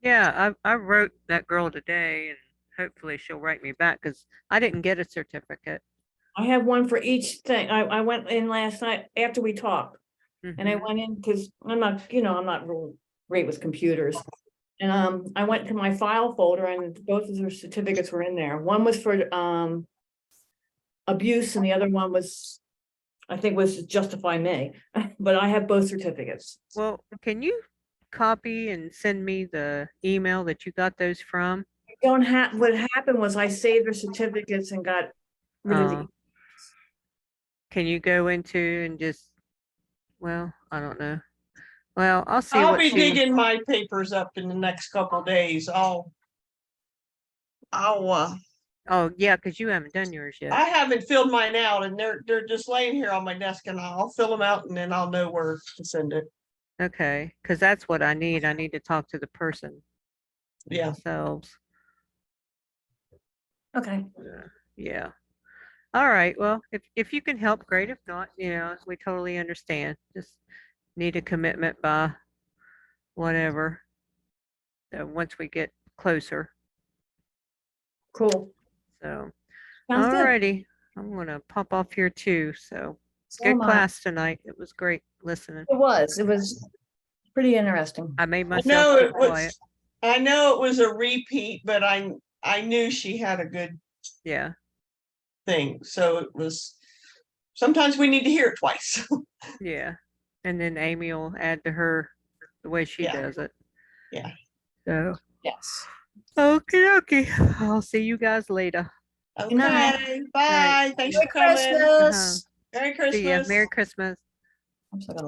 yeah, I wrote that girl today and hopefully she'll write me back because I didn't get a certificate. I have one for each thing. I went in last night after we talked. And I Mhm. went in because I'm not, I'm not real great with computers. And I went to my file folder and both of their certificates were in there. One was for abuse and the other one was, I think was Justify Me, but I have both certificates. Well, can you copy and send me the email that you got those from? Don't have, what happened was I saved their certificates and got rid of the, Can you go into and just, well, I don't know. Well, I'll see I'll what be she, digging my papers up in the next couple days. oh, yeah, because you haven't done yours yet. I haven't filled mine out and they're just laying here on my desk and I'll fill them out and then I'll know where to send it. Okay, because that's what I need. I need to talk to the person Yeah. themselves. okay. Yeah. All right. Well, if you can help, great. If not, we totally understand. Just need a commitment by whatever. Once we get closer. Cool. So, Sounds good. alrighty. I'm gonna pop off here too. So, So good am I. class tonight. It was great listening. It was pretty interesting. I made I myself know keep it was, quiet. I know it was a repeat, but I knew she had a good Yeah. thing. So it was, sometimes we need to hear it twice. Yeah. And then Amy will add to her the way she Yeah. does it. Yeah. So, Yes. okay, okay. I'll see you guys later. Good night. Okay, bye. Thanks for Merry coming. Christmas. Merry See ya. Christmas. Merry Christmas. I'm still gonna